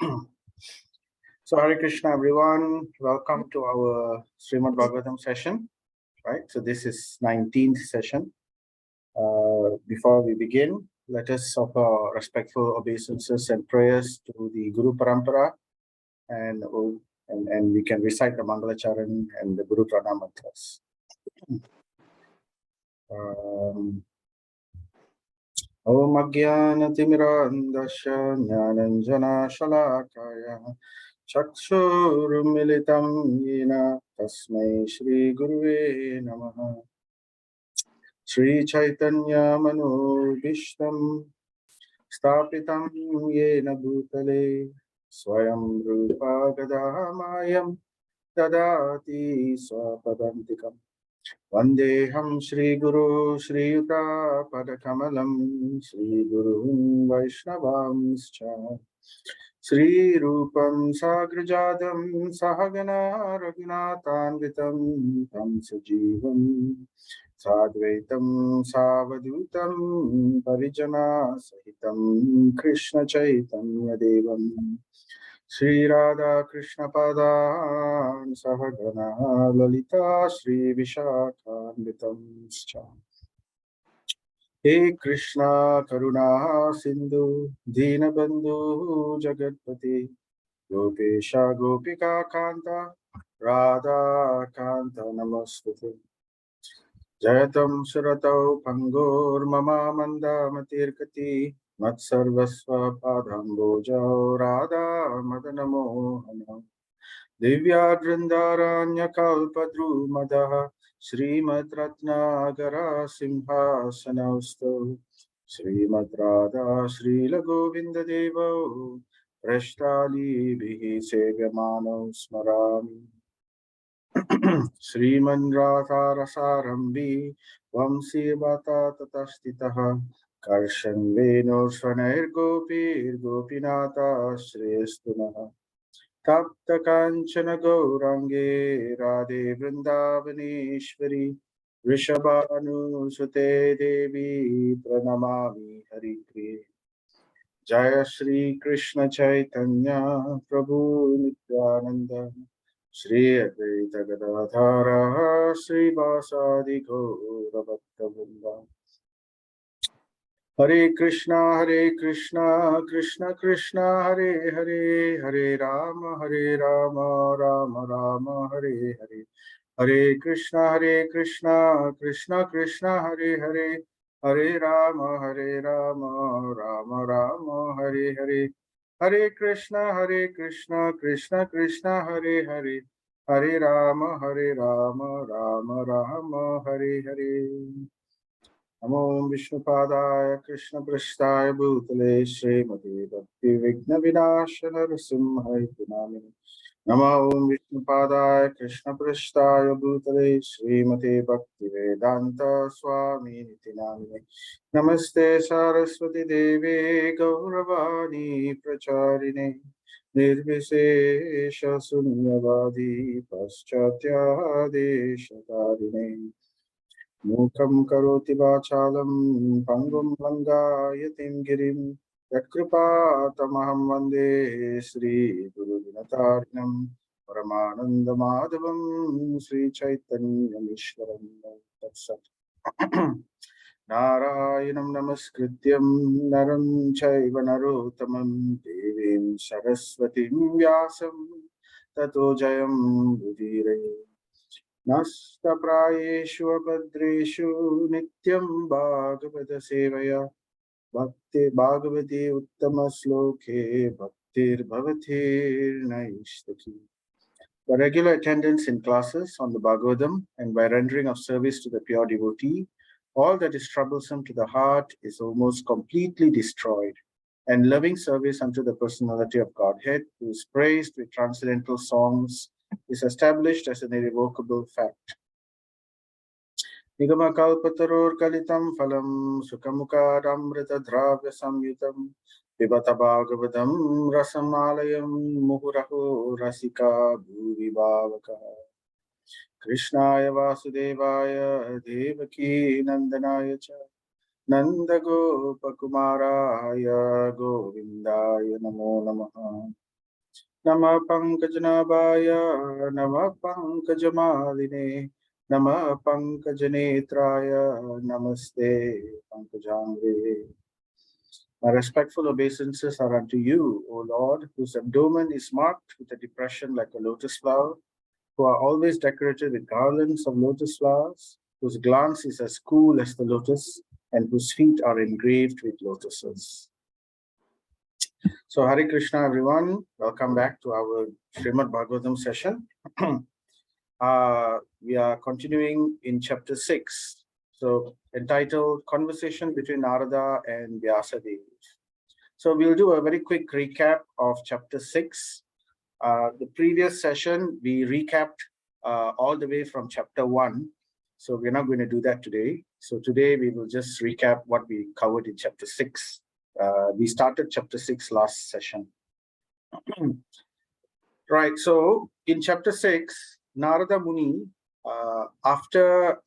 So Hare Krishna, everyone. Welcome to our Srimad Bhagavatam session. Right. So this is 19th session. Before we begin, let us offer respectful obeisances and prayers to the Guru Parampara, and we can recite the Mangalacharan and the Guru Pranam mantras. Om Ajnanatimiraandasya Jnananjana Shalakaya Chakshurumilitam Yena Tasmai Shri Guruve Namaha. Shri Chaitanya Manobhishtam Stapitam Yena Bhutale Swayam Rupa Gadamayam Dadati Swapadantikam Vandeham Shri Guru Shri Yuta Padakamalam Shri Guru Vaishnavamscha Shri Rupam Sagrajadam Sahagana Raghunathanvitam Tam Sajivam Sadvaitam Savadutam Parijana Sahitam Krishna Chaitanya Devam Shri Radha Krishna Padan Sahagana Lalita Shri Vishakhanvitam He Krishna Karuna Sindhu Dinabandhu Jagatpati Gopesha Gopika Kanta Radha Kanta Namaste Jayatam Suratau Pangor Mama Manda Matirkati Matsarvasva Padambojao Radha Madanamo Divya Drindaranya Kalpadru Madaha Srimad Ratnagara Simhasanausto Srimad Radha Srila Govinda Devo Prashtali Bihi Sevyamano Smarami Sriman Radha Rasarambi Vamsi Bata Tatastitaha Karshan Veno Swanair Gopir Gopinata Srestunaha Tapta Kanchana Gaurange Radhe Vrindavaneshwari Rishabhanu Sute Devi Pranamami Hari Priye Jaya Shri Krishna Chaitanya Prabhu Nityananda Shri Advaita Gadadhara Shri Vasadi Gaura Bhakta Vrinda Hare Krishna, Krishna Krishna, Hare Hare, Hare Rama, Rama Rama, Hare Hare. Hare Krishna, Krishna Krishna, Hare Hare, Hare Rama, Rama Rama, Hare Hare. Hare Krishna, Krishna Krishna, Hare Hare, Hare Rama, Rama Rama, Hare Hare. Namo Vishnupadaya Krishna Prasthaya Bhutale Srimati Bhakti Vigna Vinashana Nrsimhai Namini Namo Vishnupadaya Krishna Prasthaya Bhutale Srimati Bhakti Vedanta Swami Niti Namini Namaste Saraswati Devi Gauravani Pracharine Nirvisesha Sunyavadi Paschatya Deshatarine Mukam karoti vachalam pangum langayatim girim yatkripa tamaham vande Sri Guru Vinatarinam Paramananda Madhavam Sri Chaitanya Mishwaram Tatsat Narayanam Namaskrityam Naram Chaiva Narottamam Devim Saraswatim Vyasam Tato Jayam Budhiraye Nastapráyeshu abhadreshu nityam bhagavata sevaya bhakti bhagavati uttama sloke bhaktir bhavatir naishtaki. By regular attendance in classes on the Bhagavatam and by rendering of service to the pure devotee, all that is troublesome to the heart is almost completely destroyed, and loving service unto the personality of Godhead, who is praised with transcendental songs, is established as an irrevocable fact. Nigamakalpataror kalitam phalam sukamukadamrita dravya samyutam pibata bhagavatam rasamalayam muhuraho rasika bhuvi bhavaka Krishnaya Vasudevaya Devaki Nandanaya cha Nanda Gopakumaraya Govindaya Namo Namaha Nama Pankajnabhaya, Nama Pankajamaline, Nama Pankajanetraya, Namaste Pankajangre. My respectful obeisances are unto you, O Lord, whose abdomen is marked with a depression like a lotus flower, who are always decorated with garlands of lotus flowers, whose glance is as cool as the lotus, and whose feet are engraved with lotuses. So, Hare Krishna, everyone. Welcome back to our Srimad Bhagavatam session. We are continuing in chapter 6, so entitled Conversation between Narada and Vyasadeva. So, we'll do a very quick recap of chapter 6. The previous session, we recapped all the way from chapter 1. So, we're not going to do that today. So, today we will just recap what we covered in chapter 6. We started chapter 6 last session. Right, so in chapter 6, Narada Muni, after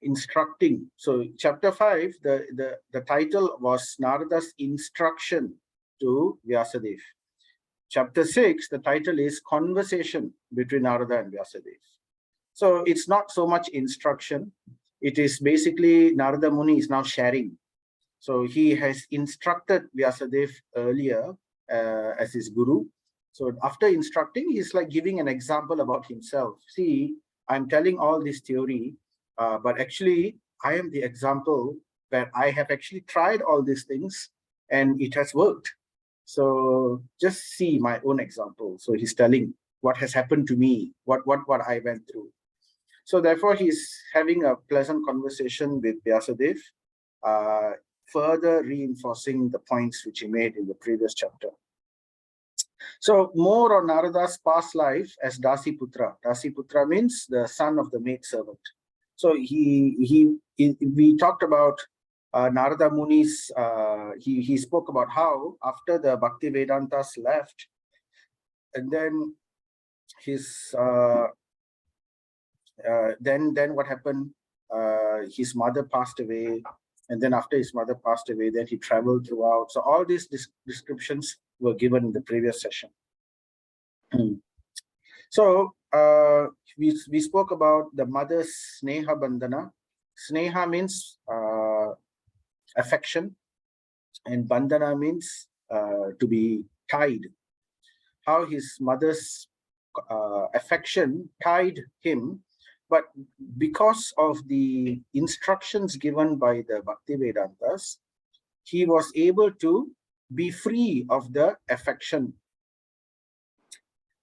instructing, so chapter 5, the title was Narada's instruction to Vyasadeva. Chapter 6, the title is Conversation between Narada and Vyasadeva. So it's not so much instruction, it is basically Narada Muni is now sharing. So he has instructed Vyasadeva earlier as his guru. So after instructing, he's like giving an example about himself. See, I'm telling all this theory, but actually I am the example where I have actually tried all these things and it has worked. So just see my own example. So he's telling what has happened to me, what I went through. So therefore, he's having a pleasant conversation with Vyasadeva, further reinforcing the points which he made in the previous chapter. So more on Narada's past life as Dasiputra. Dasiputra means the son of the maidservant. So we talked about Narada Muni's, he spoke about how after the Bhakti Vedantas left, and then his then what happened? His mother passed away, and then after his mother passed away, then he traveled throughout. So all these descriptions were given in the previous session. So we spoke about the mother's sneha bandhana. Sneha means affection, and bandhana means to be tied. How his mother's affection tied him, but because of the instructions given by the Bhakti Vedantas, he was able to be free of the affection.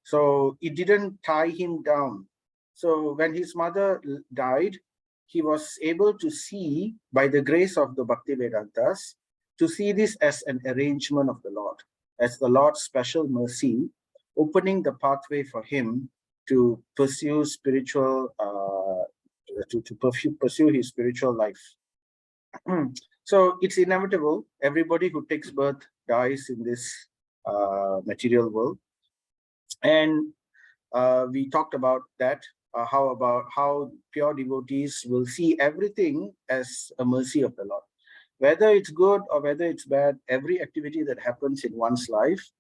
So it didn't tie him down. So when his mother died, he was able to see, by the grace of the Bhakti Vedantas, to see this as an arrangement of the Lord, as the Lord's special mercy, opening the pathway for him to pursue spiritual, pursue his spiritual life. So it's inevitable. Everybody who takes birth dies in this material world. And we talked about that, how pure devotees will see everything as a mercy of the Lord. Whether it's good or whether it's bad, every activity that happens in one's life,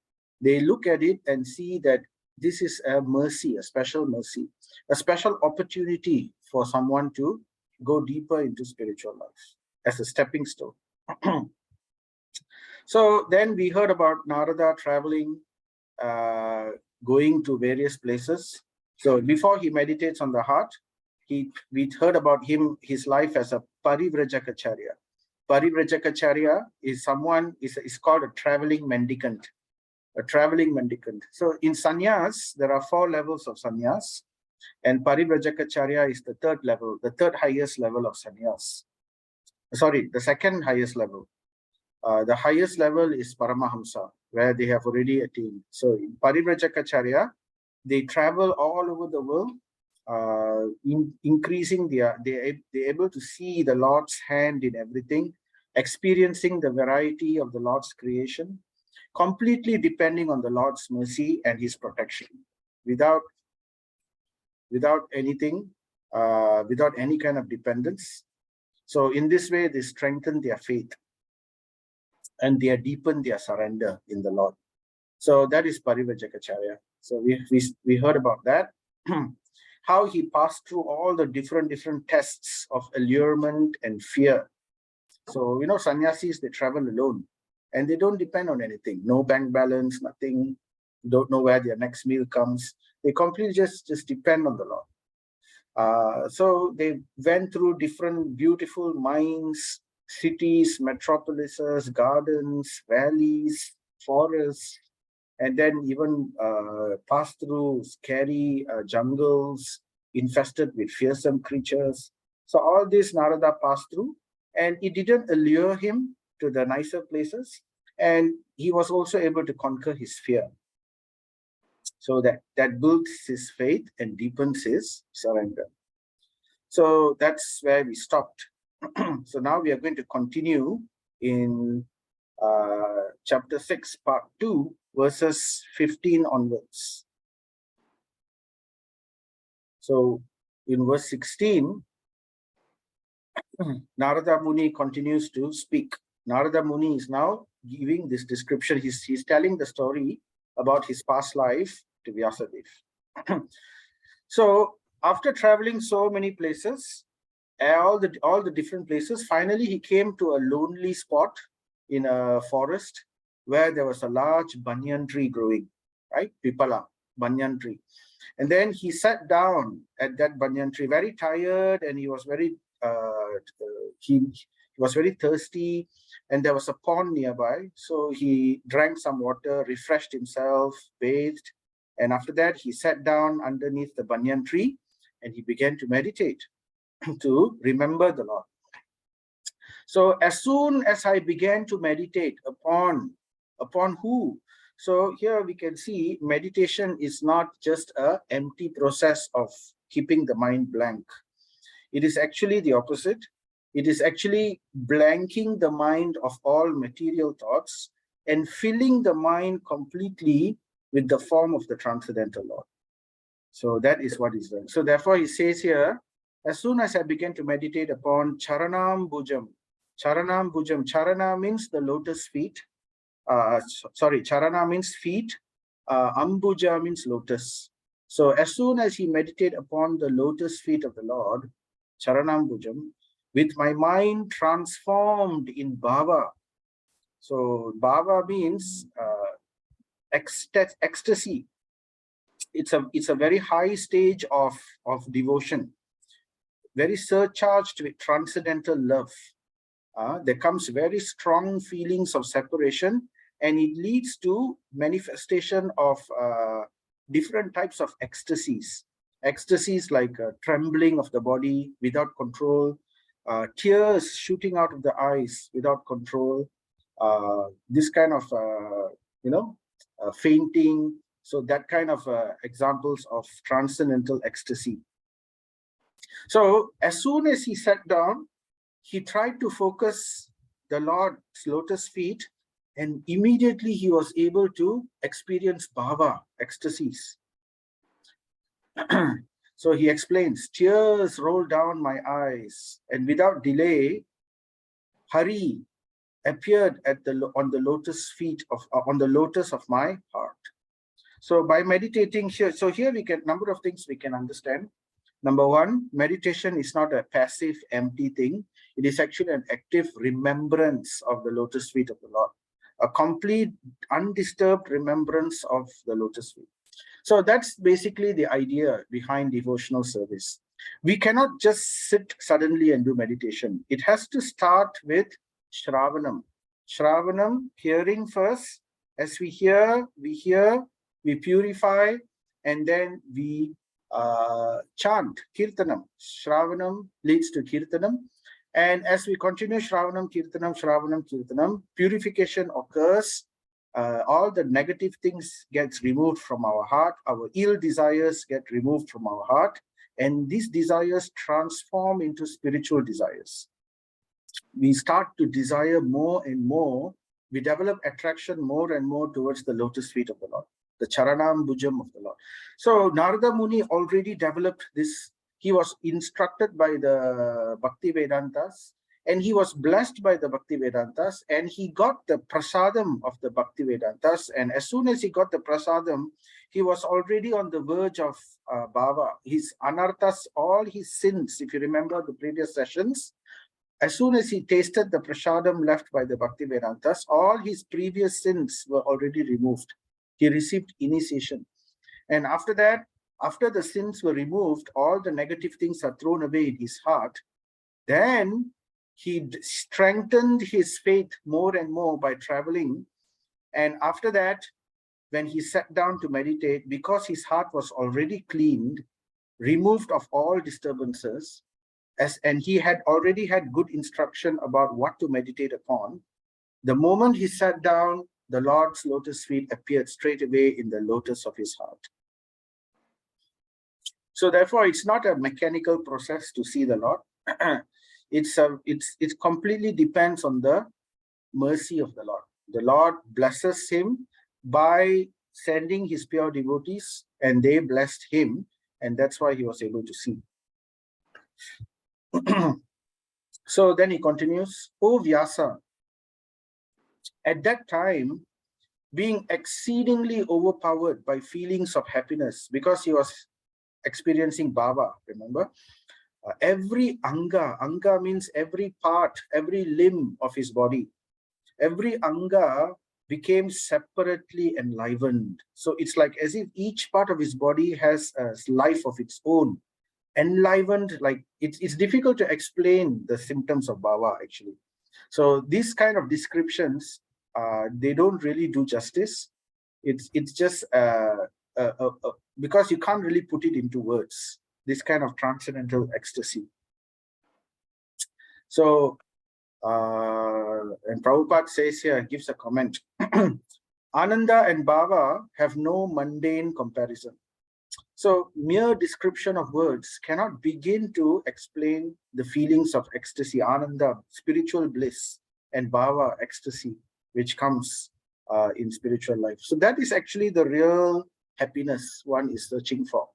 they look at it and see that this is a mercy, a special mercy, a special opportunity for someone to go deeper into spiritual life as a stepping stone. So then we heard about Narada traveling, going to various places. So before he meditates on the heart, we heard about his life as a Parivrajacharya. Parivrajacharya is called a traveling mendicant. A traveling mendicant. So in sannyas, there are 4 levels of sannyas, and Parivrajacharya is the third level, the third highest level of sannyas. Sorry, the second highest level. The highest level is Paramahamsa, where they have already attained. So in Parivrajacharya, they travel all over the world, increasing they're able to see the Lord's hand in everything, experiencing the variety of the Lord's creation, completely depending on the Lord's mercy and his protection, without anything, without any kind of dependence. So in this way, they strengthen their faith and they deepen their surrender in the Lord. So that is Parivajakacharya. So we heard about that. How he passed through all the different tests of allurement and fear. So, sannyasis, they travel alone and they don't depend on anything. No bank balance, nothing. Don't know where their next meal comes. They completely just depend on the Lord. So they went through different beautiful mines, cities, metropolises, gardens, valleys, forests, and then even passed through scary jungles infested with fearsome creatures. So all this Narada passed through, and it didn't allure him to the nicer places, and he was also able to conquer his fear. So that builds his faith and deepens his surrender. So that's where we stopped. So now we are going to continue in chapter 6, part 2, verses 15 onwards. So in verse 16, Narada Muni continues to speak. Narada Muni is now giving this description. He's telling the story about his past life to Vyasadeva. So after traveling so many places, all the different places, finally he came to a lonely spot in a forest where there was a large banyan tree growing, right? Pipala, banyan tree. And then he sat down at that banyan tree, very tired, and he was very he was very thirsty, and there was a pond nearby. So he drank some water, refreshed himself, bathed, and after that he sat down underneath the banyan tree and he began to meditate to remember the Lord. So as soon as I began to meditate upon who? So here we can see meditation is not just an empty process of keeping the mind blank. It is actually the opposite. It is actually blanking the mind of all material thoughts and filling the mind completely with the form of the transcendental Lord. So that is what is done. So therefore he says here, as soon as I began to meditate upon Charanam Bhujam, Charana means the lotus feet. Charana means feet. Ambuja means lotus. So as soon as he meditated upon the lotus feet of the Lord, Charanam Bhujam, with my mind transformed in bhava. So bhava means ecstasy. It's a very high stage of devotion, very surcharged with transcendental love. There comes very strong feelings of separation, and it leads to manifestation of different types of ecstasies. Ecstasies like trembling of the body without control, tears shooting out of the eyes without control, this kind of, fainting. So that kind of examples of transcendental ecstasy. So as soon as he sat down, he tried to focus the Lord's lotus feet, and immediately he was able to experience bhava, ecstasies. So he explains, tears rolled down my eyes, and without delay, Hari appeared on the lotus feet on the lotus of my heart. So by meditating here, so here we can, number of things we can understand. Number one, meditation is not a passive, empty thing. It is actually an active remembrance of the lotus feet of the Lord, a complete, undisturbed remembrance of the lotus feet. So that's basically the idea behind devotional service. We cannot just sit suddenly and do meditation. It has to start with Shravanam. Shravanam, hearing first. As we hear, we purify, and then we chant, Kirtanam. Shravanam leads to Kirtanam. And as we continue Shravanam, Kirtanam, purification occurs. All the negative things gets removed from our heart. Our ill desires get removed from our heart. And these desires transform into spiritual desires. We start to desire more and more. We develop attraction more and more towards the lotus feet of the Lord, the Charanam Bhujam of the Lord. So Narada Muni already developed this. He was instructed by the Bhakti Vedantas. And he was blessed by the Bhaktivedantas, and he got the prasadam of the Bhaktivedantas. And as soon as he got the prasadam, he was already on the verge of bhava. His anarthas, all his sins, if you remember the previous sessions, as soon as he tasted the prasadam left by the Bhaktivedantas, all his previous sins were already removed. He received initiation. And after that, after the sins were removed, all the negative things are thrown away in his heart. Then he strengthened his faith more and more by traveling. And after that, when he sat down to meditate, because his heart was already cleaned, removed of all disturbances, and he had already had good instruction about what to meditate upon, the moment he sat down, the Lord's lotus feet appeared straight away in the lotus of his heart. So therefore, it's not a mechanical process to see the Lord. It completely depends on the mercy of the Lord. The Lord blesses him by sending his pure devotees, and they blessed him, and that's why he was able to see. So then he continues, O Vyasa, at that time, being exceedingly overpowered by feelings of happiness, because he was experiencing bhava, remember? Every anga means every part, every limb of his body, every anga became separately enlivened. So it's like as if each part of his body has a life of its own. Enlivened, like it's difficult to explain the symptoms of bhava actually. So these kind of descriptions, they don't really do justice. It's just because you can't really put it into words, this kind of transcendental ecstasy. So and Prabhupada says here, gives a comment, Ananda and bhava have no mundane comparison. So mere description of words cannot begin to explain the feelings of ecstasy, ananda, spiritual bliss, and bhava, ecstasy, which comes in spiritual life. So that is actually the real happiness one is searching for.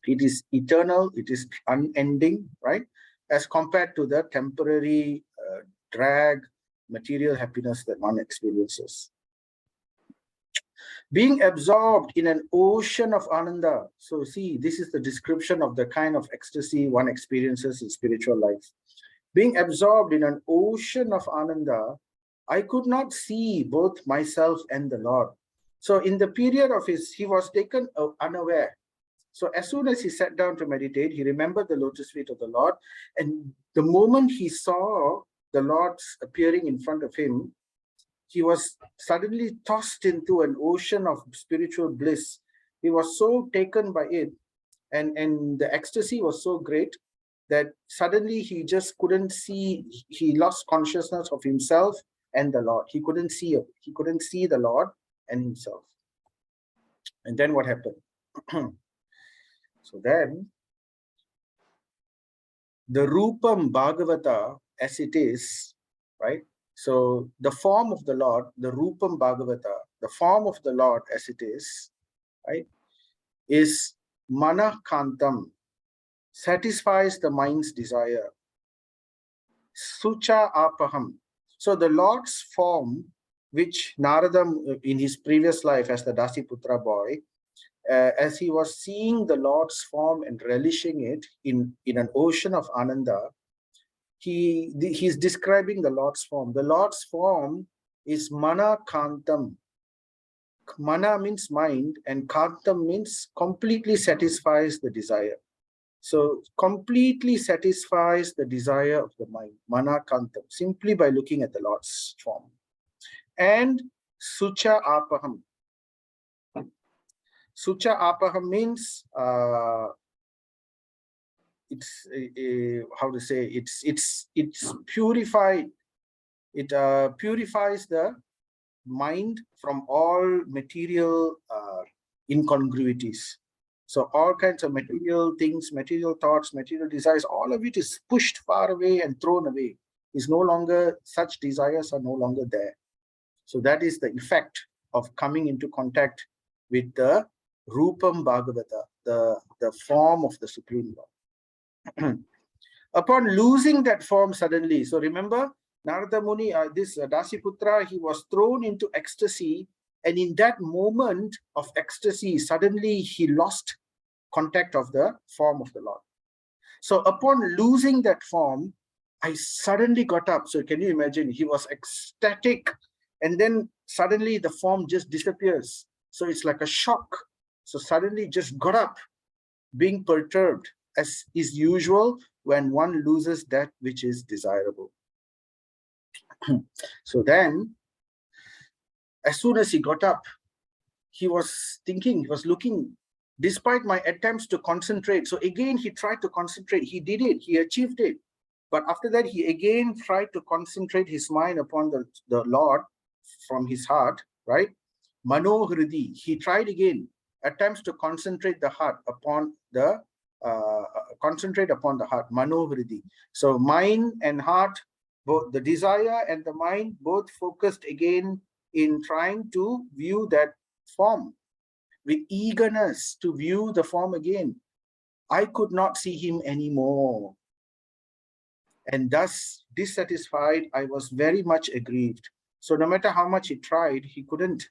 It is eternal, it is unending, right? As compared to the temporary drag, material happiness that one experiences. Being absorbed in an ocean of ananda. So see, this is the description of the kind of ecstasy one experiences in spiritual life. Being absorbed in an ocean of ananda, I could not see both myself and the Lord. So in the period of he was taken unaware. So as soon as he sat down to meditate, he remembered the lotus feet of the Lord. And the moment he saw the Lord appearing in front of him, he was suddenly tossed into an ocean of spiritual bliss. He was so taken by it, and the ecstasy was so great that suddenly he just couldn't see, he lost consciousness of himself and the Lord. He couldn't see it. He couldn't see the Lord and himself. And then what happened? So then, the Rupam Bhagavata as it is, right? So the form of the Lord, the Rupam Bhagavata, the form of the Lord as it is, right, is Mana Kantam, satisfies the mind's desire. Sucha Apaham. So the Lord's form, which Narada in his previous life as the Dasiputra boy, as he was seeing the Lord's form and relishing it in an ocean of Ananda, he's describing the Lord's form. The Lord's form is Mana Kantam. Mana means mind, and Kantam means completely satisfies the desire. So completely satisfies the desire of the mind, Mana Kantam, simply by looking at the Lord's form. And Sucha Apaham. Sucha Apaham means it's how to say, it's purified. It purifies the mind from all material incongruities. So all kinds of material things, material thoughts, material desires, all of it is pushed far away and thrown away. Is no longer, such desires are no longer there. So that is the effect of coming into contact with the Rupam Bhagavata, the form of the Supreme Lord. Upon losing that form suddenly, so remember, Narada Muni, this Dasiputra, he was thrown into ecstasy, and in that moment of ecstasy, suddenly he lost contact of the form of the Lord. So upon losing that form, I suddenly got up. So can you imagine? He was ecstatic, and then suddenly the form just disappears. So it's like a shock. So suddenly just got up, being perturbed, as is usual when one loses that which is desirable. So then, as soon as he got up, he was thinking, he was looking, despite my attempts to concentrate. So again, he tried to concentrate. He did it. He achieved it. But after that, he again tried to concentrate his mind upon the Lord from his heart, right? Mano Hridi. He tried again, attempts to concentrate the heart upon the Mano Hridi. So mind and heart, both the desire and the mind, both focused again in trying to view that form, with eagerness to view the form again. I could not see him anymore. And thus, dissatisfied, I was very much aggrieved. So no matter how much he tried, he couldn't.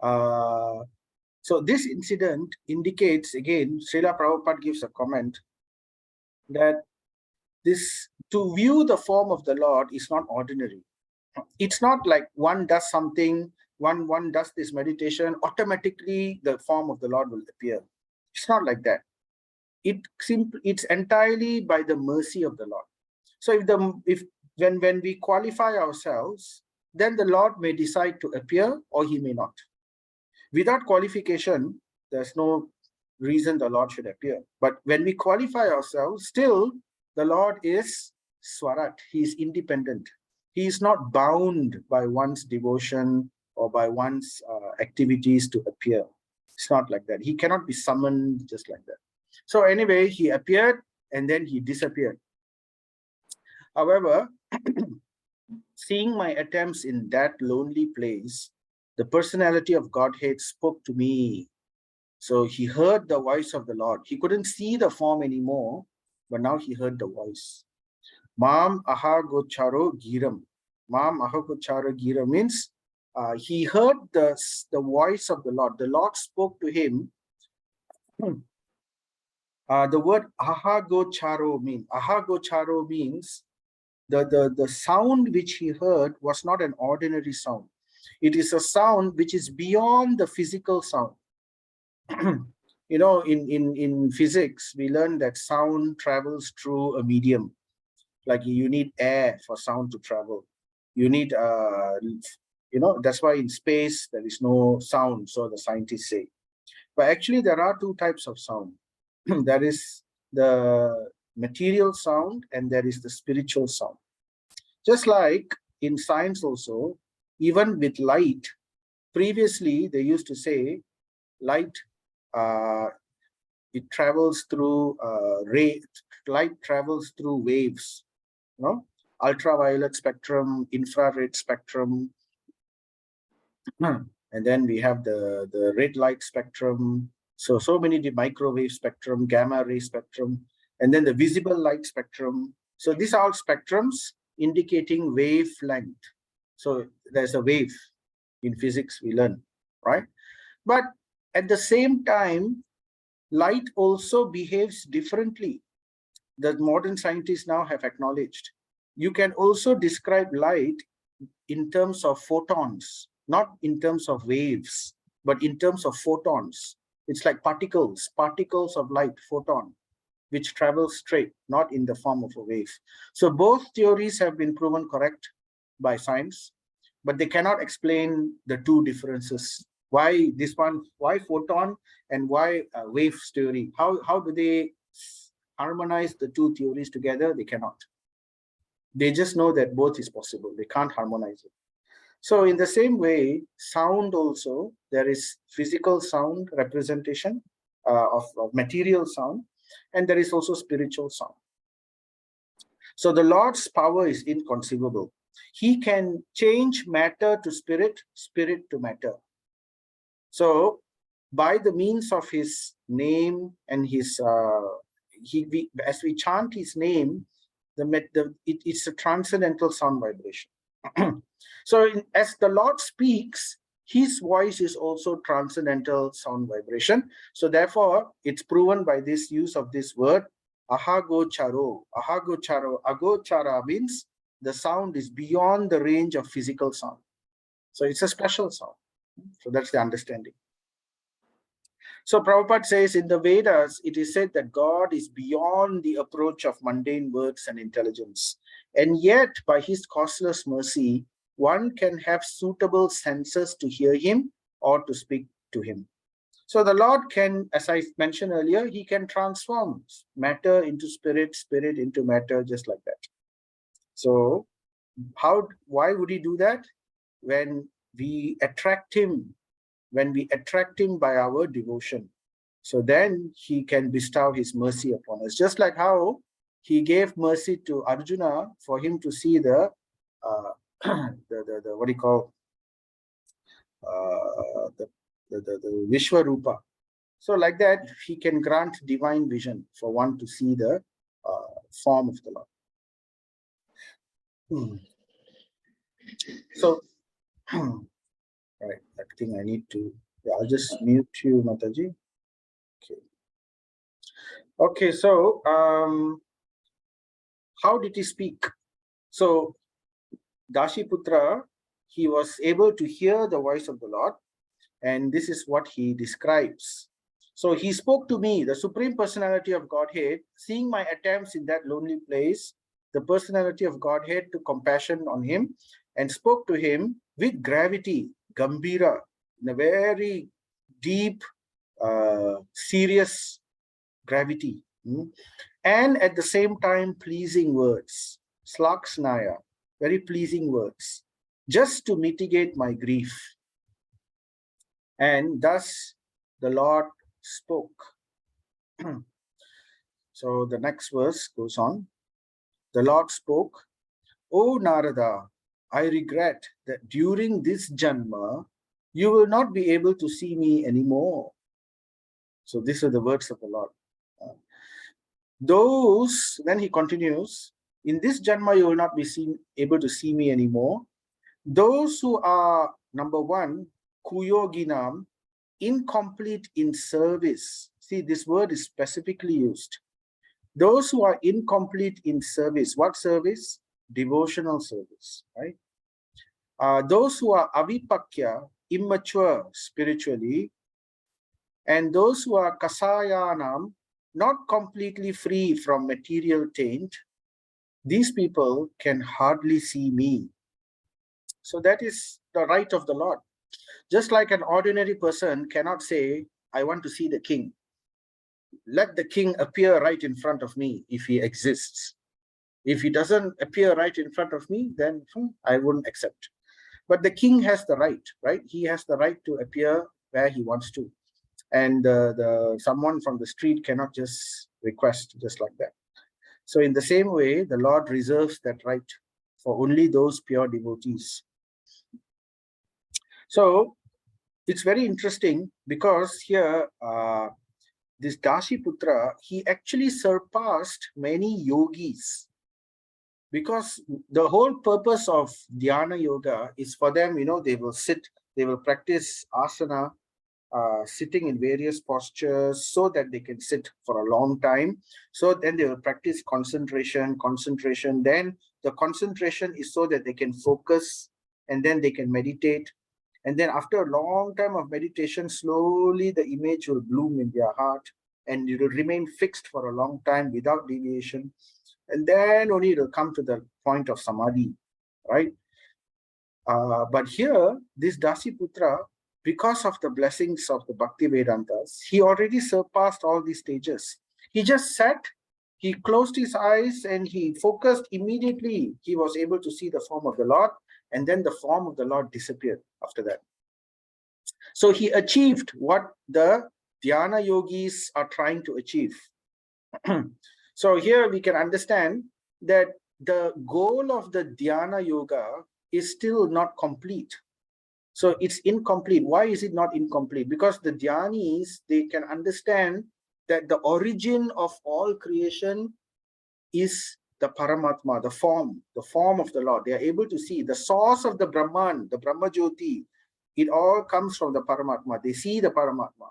So this incident indicates, again, Srila Prabhupada gives a comment that this, to view the form of the Lord is not ordinary. It's not like one does something, one does this meditation, automatically the form of the Lord will appear. It's not like that. It's entirely by the mercy of the Lord. So when we qualify ourselves, then the Lord may decide to appear or he may not. Without qualification, there's no reason the Lord should appear. But when we qualify ourselves, still the Lord is Swarat. He is independent. He is not bound by one's devotion or by one's activities to appear. It's not like that. He cannot be summoned just like that. So anyway, he appeared and then he disappeared. However, seeing my attempts in that lonely place, the personality of Godhead spoke to me. So he heard the voice of the Lord. He couldn't see the form anymore, but now he heard the voice. Mam aha gocharo giram. Mam aha gocharo giram means he heard the voice of the Lord. The Lord spoke to him. The word ahagocharo means the sound which he heard was not an ordinary sound. It is a sound which is beyond the physical sound. You know, in physics, we learn that sound travels through a medium. Like you need air for sound to travel. You need, that's why in space there is no sound, so the scientists say. But actually, there are two types of sound. There is the material sound and there is the spiritual sound. Just like in science also, even with light, previously they used to say light, it travels through light travels through waves, ultraviolet spectrum, infrared spectrum, and then we have the red light spectrum. So many, the microwave spectrum, gamma ray spectrum, and then the visible light spectrum. So these are all spectrums indicating wavelength. So there's a wave in physics we learn, right? But at the same time, light also behaves differently. The modern scientists now have acknowledged. You can also describe light in terms of photons, not in terms of waves, but in terms of photons. It's like particles of light, photon, which travel straight, not in the form of a wave. So both theories have been proven correct by science, but they cannot explain the two differences. Why this one, why photon and why wave theory? How do they harmonize the two theories together? They cannot. They just know that both is possible. They can't harmonize it. So in the same way, sound also, there is physical sound representation of material sound, and there is also spiritual sound. So the Lord's power is inconceivable. He can change matter to spirit, spirit to matter. So by the means of his name and his as we chant his name, it's a transcendental sound vibration. So as the Lord speaks, his voice is also transcendental sound vibration. So therefore, it's proven by this use of this word, ahagocharo. Ahagocharo. Agochara means the sound is beyond the range of physical sound. So it's a special sound. So that's the understanding. So Prabhupada says in the Vedas, it is said that God is beyond the approach of mundane words and intelligence. And yet, by his causeless mercy, one can have suitable senses to hear him or to speak to him. So the Lord can, as I mentioned earlier, he can transform matter into spirit, spirit into matter, just like that. So why would he do that? When we attract him by our devotion. So then he can bestow his mercy upon us. Just like how he gave mercy to Arjuna for him to see the what do you call, the Vishwarupa. So like that, he can grant divine vision for one to see the form of the Lord. So, right, I think I need to, I'll just mute you, Mataji. Okay. Okay, so how did he speak? So Dashiputra, he was able to hear the voice of the Lord, and this is what he describes. So he spoke to me, the Supreme Personality of Godhead, seeing my attempts in that lonely place. The Personality of Godhead took compassion on him and spoke to him with gravity, Gambhira, in a very deep, serious gravity, and at the same time pleasing words, Slaksnaya, very pleasing words, just to mitigate my grief. And thus the Lord spoke. So the next verse goes on. The Lord spoke, "O Narada, I regret that during this Janma, you will not be able to see me anymore." So these are the words of the Lord. Then he continues, "In this Janma, you will not be able to see me anymore. Those who are, number one, kuyoginam, incomplete in service." See, this word is specifically used. Those who are incomplete in service. What service? Devotional service, right? Those who are avipakya, immature spiritually, and those who are kasayanam, not completely free from material taint, these people can hardly see me. So that is the right of the Lord. Just like an ordinary person cannot say, "I want to see the king. Let the king appear right in front of me if he exists. If he doesn't appear right in front of me, then I wouldn't accept." But the king has the right, right? He has the right to appear where he wants to. And someone from the street cannot just request just like that. So in the same way, the Lord reserves that right for only those pure devotees. So it's very interesting because here, this Dashiputra, he actually surpassed many yogis, because the whole purpose of dhyana yoga is for them, they will sit, they will practice asana, sitting in various postures so that they can sit for a long time. So then they will practice concentration. Then the concentration is so that they can focus, and then they can meditate. And then after a long time of meditation, slowly the image will bloom in their heart, and it will remain fixed for a long time without deviation. And then only it will come to the point of samadhi, right? But here, this Dasiputra, because of the blessings of the Bhakti Vedantas, he already surpassed all these stages. He just sat, he closed his eyes, and he focused immediately. He was able to see the form of the Lord, and then the form of the Lord disappeared after that. So he achieved what the dhyana yogis are trying to achieve. So here we can understand that the goal of the dhyana yoga is still not complete. So it's incomplete. Why is it not incomplete? Because the dhyanis, they can understand that the origin of all creation is the Paramatma, the form of the Lord. They are able to see the source of the Brahman, the Brahma Jyoti. It all comes from the Paramatma. They see the Paramatma.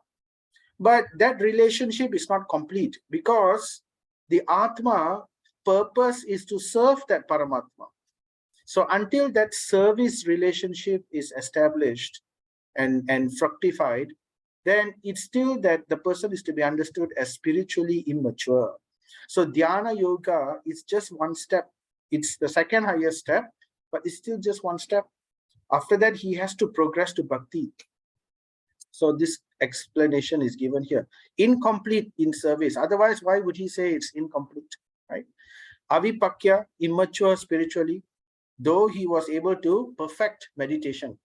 But that relationship is not complete because the Atma purpose is to serve that Paramatma. So until that service relationship is established and fructified, then it's still that the person is to be understood as spiritually immature. So dhyana yoga is just one step. It's the second highest step, but it's still just one step. After that, he has to progress to bhakti. So this explanation is given here. Incomplete in service. Otherwise, why would he say it's incomplete, right? Avipakya, immature spiritually, though he was able to perfect meditation.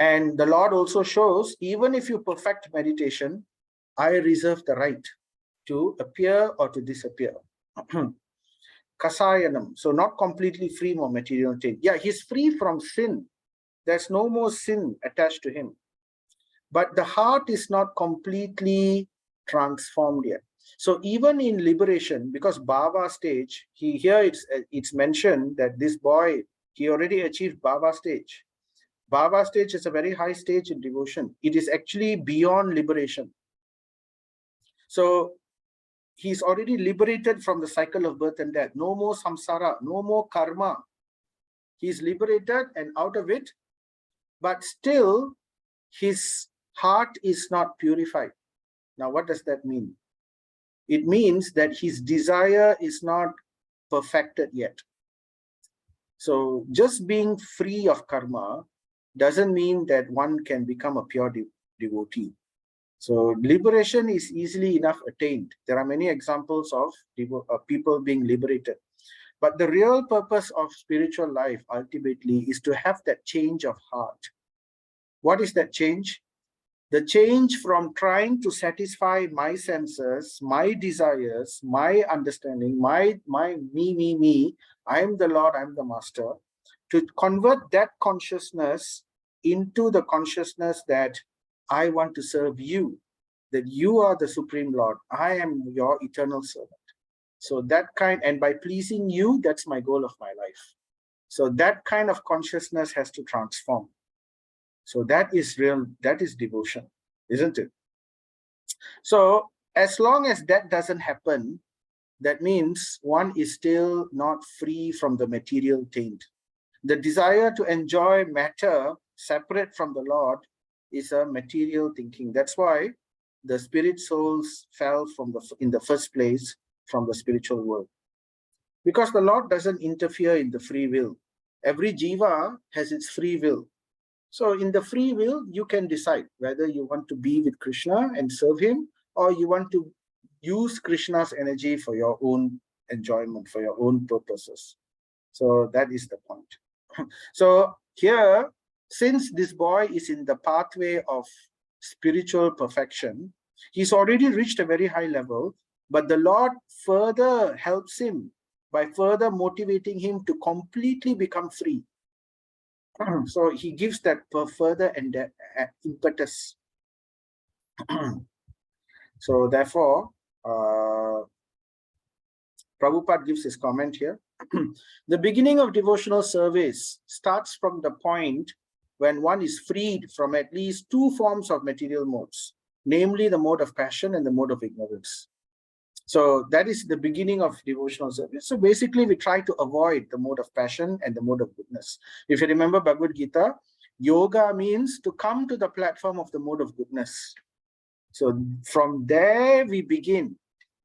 And the Lord also shows, even if you perfect meditation, I reserve the right to appear or to disappear. Kasayanam, so not completely free from material taint. Yeah, he's free from sin. There's no more sin attached to him. But the heart is not completely transformed yet. So even in liberation, because Bhava stage, here it's mentioned that this boy, he already achieved Bhava stage. Bhava stage is a very high stage in devotion. It is actually beyond liberation. So he's already liberated from the cycle of birth and death. No more samsara, no more karma. He's liberated and out of it, but still his heart is not purified. Now, what does that mean? It means that his desire is not perfected yet. So just being free of karma doesn't mean that one can become a pure devotee. So liberation is easily enough attained. There are many examples of people being liberated. But the real purpose of spiritual life ultimately is to have that change of heart. What is that change? The change from trying to satisfy my senses, my desires, my understanding, my me, I am the Lord, I am the master, to convert that consciousness into the consciousness that I want to serve you, that you are the Supreme Lord, I am your eternal servant. So that kind, and by pleasing you, that's my goal of my life. So that kind of consciousness has to transform. So that is real, that is devotion, isn't it? So as long as that doesn't happen, that means one is still not free from the material taint. The desire to enjoy matter separate from the Lord is a material thinking. That's why the spirit souls fell in the first place from the spiritual world. Because the Lord doesn't interfere in the free will. Every jiva has its free will. So in the free will, you can decide whether you want to be with Krishna and serve him, or you want to use Krishna's energy for your own enjoyment, for your own purposes. So that is the point. So here, since this boy is in the pathway of spiritual perfection, he's already reached a very high level, but the Lord further helps him by further motivating him to completely become free. So he gives that further and impetus. So therefore, Prabhupada gives his comment here. The beginning of devotional service starts from the point when one is freed from at least two forms of material modes, namely the mode of passion and the mode of ignorance. So that is the beginning of devotional service. So basically, we try to avoid the mode of passion and the mode of goodness. If you remember Bhagavad Gita, yoga means to come to the platform of the mode of goodness. So from there we begin.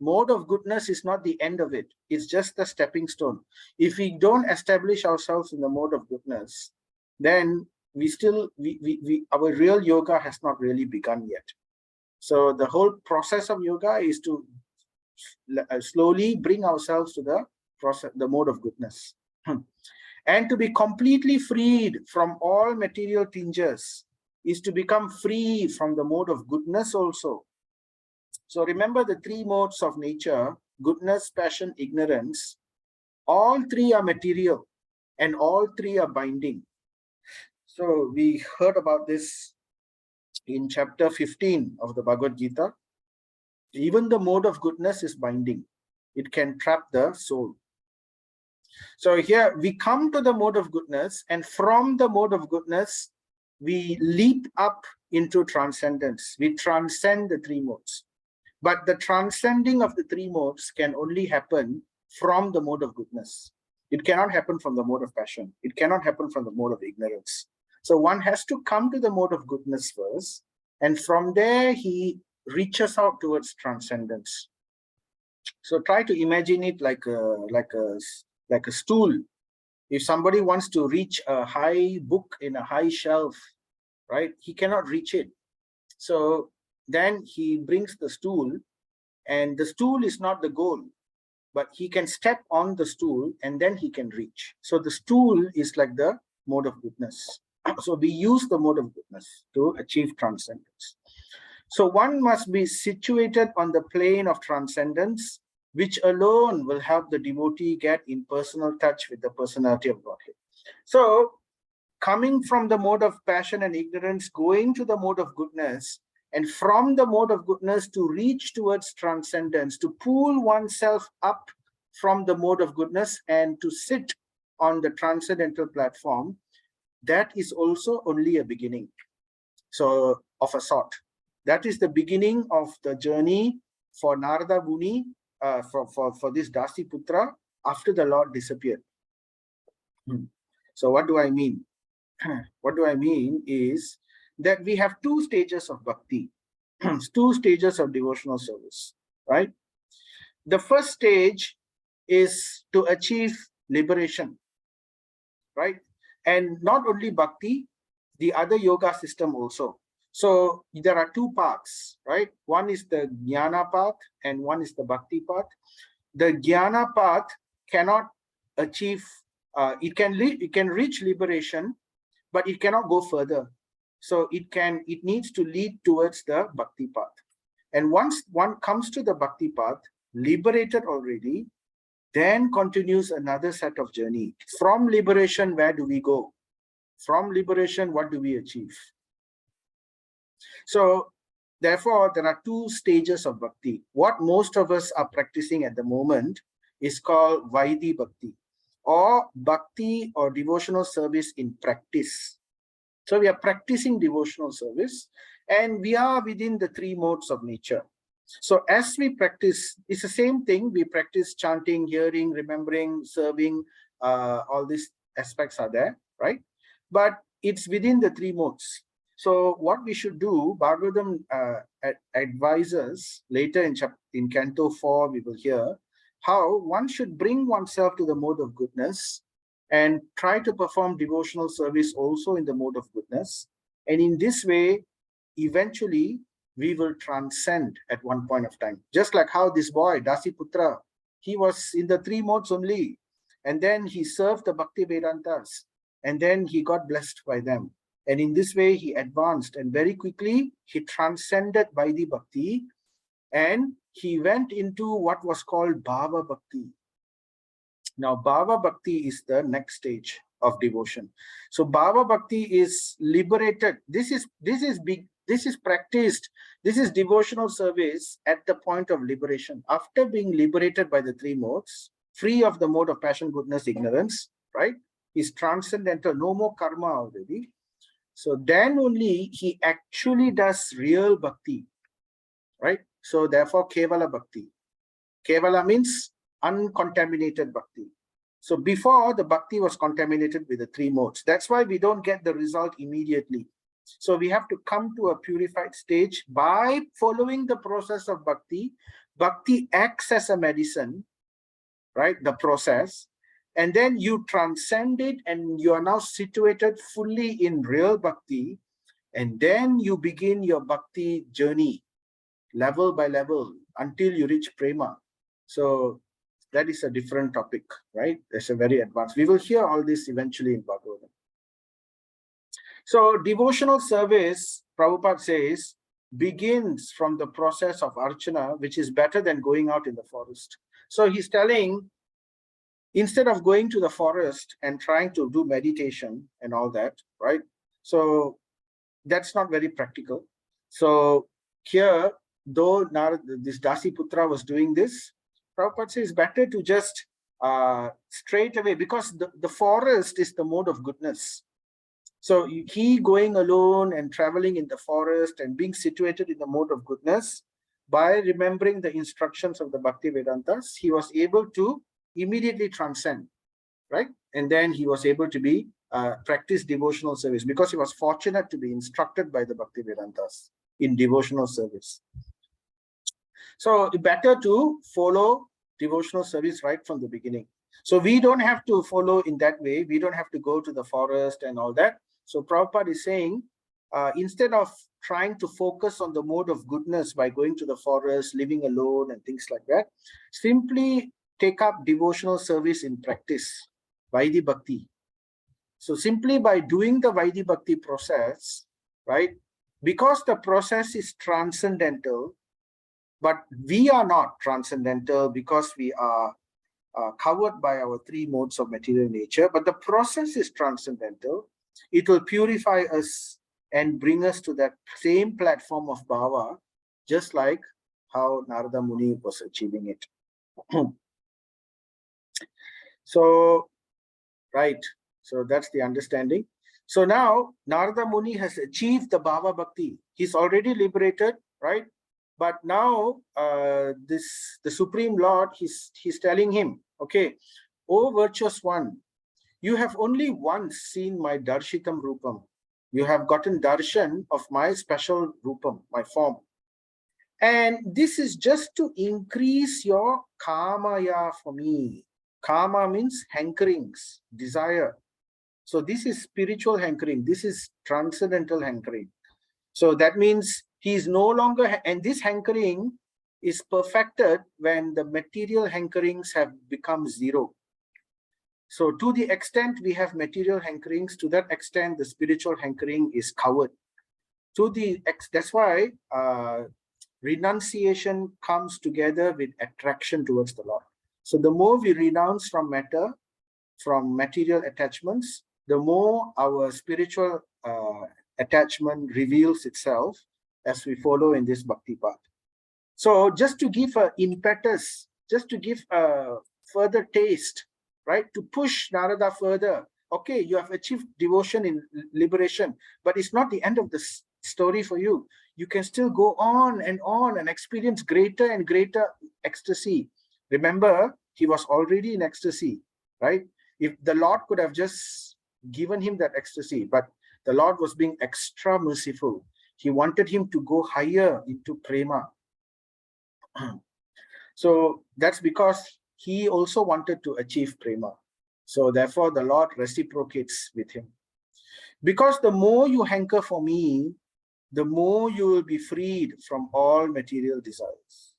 Mode of goodness is not the end of it. It's just the stepping stone. If we don't establish ourselves in the mode of goodness, then our real yoga has not really begun yet. So the whole process of yoga is to slowly bring ourselves to the mode of goodness. And to be completely freed from all material tinges is to become free from the mode of goodness also. So remember the three modes of nature: goodness, passion, ignorance. All three are material and all three are binding. So we heard about this in chapter 15 of the Bhagavad Gita. Even the mode of goodness is binding. It can trap the soul. So here we come to the mode of goodness, and from the mode of goodness, we leap up into transcendence. We transcend the three modes. But the transcending of the three modes can only happen from the mode of goodness. It cannot happen from the mode of passion. It cannot happen from the mode of ignorance. So one has to come to the mode of goodness first, and from there he reaches out towards transcendence. So try to imagine it like a stool. If somebody wants to reach a high book in a high shelf, right, he cannot reach it. So then he brings the stool, and the stool is not the goal, but he can step on the stool and then he can reach. So the stool is like the mode of goodness. So we use the mode of goodness to achieve transcendence. So one must be situated on the plane of transcendence, which alone will help the devotee get in personal touch with the personality of Godhead. So coming from the mode of passion and ignorance, going to the mode of goodness, and from the mode of goodness to reach towards transcendence, to pull oneself up from the mode of goodness and to sit on the transcendental platform, that is also only a beginning. So of a sort, that is the beginning of the journey for Narada Muni, for this Dasi Putra, after the Lord disappeared. So what do I mean? What do I mean is that we have two stages of bhakti, two stages of devotional service, right? The first stage is to achieve liberation, right? And not only bhakti, the other yoga system also. So there are two paths, right? One is the jnana path and one is the bhakti path. The jnana path cannot achieve, it can reach liberation, but it cannot go further. So it needs to lead towards the bhakti path. And once one comes to the bhakti path, liberated already, then continues another set of journey. From liberation, where do we go? From liberation, what do we achieve? So therefore, there are two stages of bhakti. What most of us are practicing at the moment is called Vaidhi Bhakti, or bhakti or devotional service in practice. So we are practicing devotional service, and we are within the three modes of nature. So as we practice, it's the same thing. We practice chanting, hearing, remembering, serving, all these aspects are there, right? But it's within the three modes. So what we should do, Bhagavatam advises later in Canto 4, we will hear how one should bring oneself to the mode of goodness and try to perform devotional service also in the mode of goodness. And in this way, eventually, we will transcend at one point of time. Just like how this boy, Dasi Putra, he was in the three modes only. And then he served the Bhakti Vedantas. And then he got blessed by them. And in this way, he advanced. And very quickly, he transcended Vaidhi Bhakti. And he went into what was called Bhava Bhakti. Now, Bhava Bhakti is the next stage of devotion. So Bhava Bhakti is liberated. This is practiced. This is devotional service at the point of liberation. After being liberated by the three modes, free of the mode of passion, goodness, ignorance, right? Is transcendental, no more karma already. So then only he actually does real bhakti, right? So therefore, Kevala Bhakti. Kevala means uncontaminated bhakti. So before, the bhakti was contaminated with the three modes. That's why we don't get the result immediately. So we have to come to a purified stage by following the process of bhakti. Bhakti acts as a medicine, right? The process. And then you transcend it and you are now situated fully in real bhakti. And then you begin your bhakti journey, level by level, until you reach prema. So that is a different topic, right? That's a very advanced. We will hear all this eventually in Bhagavatam. So devotional service, Prabhupada says, begins from the process of archana, which is better than going out in the forest. So he's telling, instead of going to the forest and trying to do meditation and all that, right? So that's not very practical. So here, though this Dasiputra was doing this, Prabhupada says it's better to just straight away, because the forest is the mode of goodness. So he going alone and traveling in the forest and being situated in the mode of goodness, by remembering the instructions of the Bhakti Vedantas, he was able to immediately transcend, right? And then he was able to be practice devotional service, because he was fortunate to be instructed by the Bhakti Vedantas in devotional service. So better to follow devotional service right from the beginning. So we don't have to follow in that way. We don't have to go to the forest and all that. So Prabhupada is saying, instead of trying to focus on the mode of goodness by going to the forest, living alone and things like that, simply take up devotional service in practice, Vaidhi Bhakti. So simply by doing the Vaidhi Bhakti process, right, because the process is transcendental, but we are not transcendental because we are covered by our three modes of material nature, but the process is transcendental. It will purify us and bring us to that same platform of bhava, just like how Narada Muni was achieving it. So, right, so that's the understanding. So now Narada Muni has achieved the bhava bhakti. He's already liberated, right? But now the Supreme Lord, he's telling him, okay, O virtuous one, you have only once seen my darshitam rupam. You have gotten darshan of my special rupam, my form. And this is just to increase your kamaya for me. Kama means hankerings, desire. So this is spiritual hankering. This is transcendental hankering. So that means he is no longer, and this hankering is perfected when the material hankerings have become zero. So to the extent we have material hankerings, to that extent the spiritual hankering is covered. That's why renunciation comes together with attraction towards the Lord. So the more we renounce from matter, from material attachments, the more our spiritual attachment reveals itself as we follow in this bhakti path. So just to give an impetus, just to give a further taste, right, to push Narada further. Okay, you have achieved devotion in liberation, but it's not the end of the story for you. You can still go on and experience greater and greater ecstasy. Remember, he was already in ecstasy, right? If the Lord could have just given him that ecstasy, but the Lord was being extra merciful. He wanted him to go higher into prema. So that's because he also wanted to achieve prema. So therefore the Lord reciprocates with him. Because the more you hanker for me, the more you will be freed from all material desires.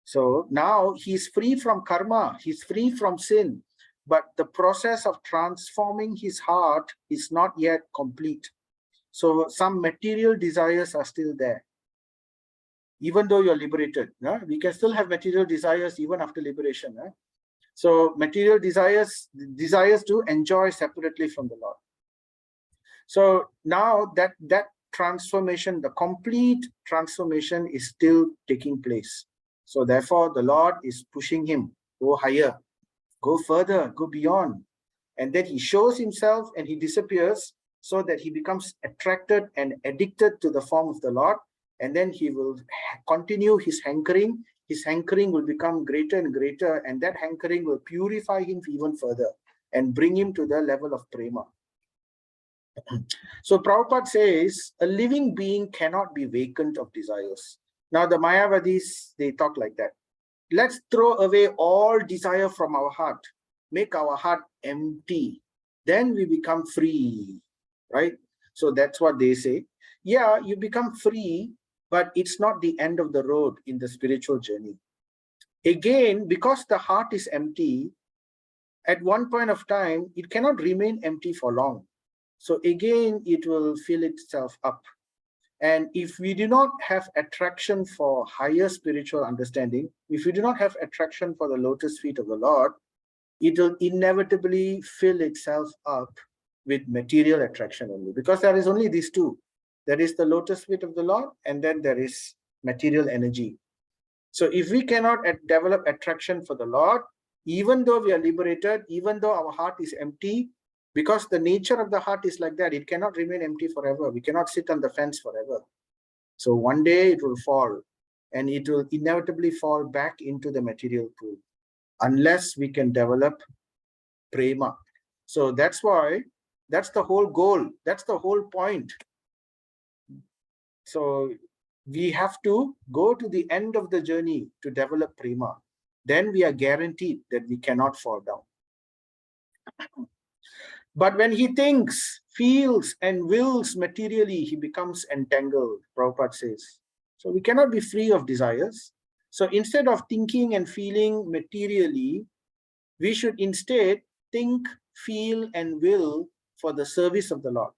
So now he's free from karma, he's free from sin, but the process of transforming his heart is not yet complete. So some material desires are still there. Even though you're liberated, we can still have material desires even after liberation. So material desires to enjoy separately from the Lord. So now that transformation, the complete transformation is still taking place. So therefore the Lord is pushing him, go higher, go further, go beyond. And then he shows himself and he disappears so that he becomes attracted and addicted to the form of the Lord. And then he will continue his hankering. His hankering will become greater and greater, and that hankering will purify him even further and bring him to the level of prema. So Prabhupada says, a living being cannot be vacant of desires. Now the Mayavadis, they talk like that. Let's throw away all desire from our heart, make our heart empty. Then we become free, right? So that's what they say. Yeah, you become free, but it's not the end of the road in the spiritual journey. Again, because the heart is empty, at one point of time, it cannot remain empty for long. So again, it will fill itself up. And if we do not have attraction for higher spiritual understanding, if we do not have attraction for the lotus feet of the Lord, it will inevitably fill itself up with material attraction only, because there is only these two. There is the lotus feet of the Lord, and then there is material energy. So if we cannot develop attraction for the Lord, even though we are liberated, even though our heart is empty, because the nature of the heart is like that, it cannot remain empty forever. We cannot sit on the fence forever. So one day it will fall, and it will inevitably fall back into the material pool unless we can develop prema. So that's why, that's the whole goal, that's the whole point. So we have to go to the end of the journey to develop prema. Then we are guaranteed that we cannot fall down. But when he thinks, feels, and wills materially, he becomes entangled, Prabhupada says. So we cannot be free of desires. So instead of thinking and feeling materially, we should instead think, feel, and will for the service of the Lord.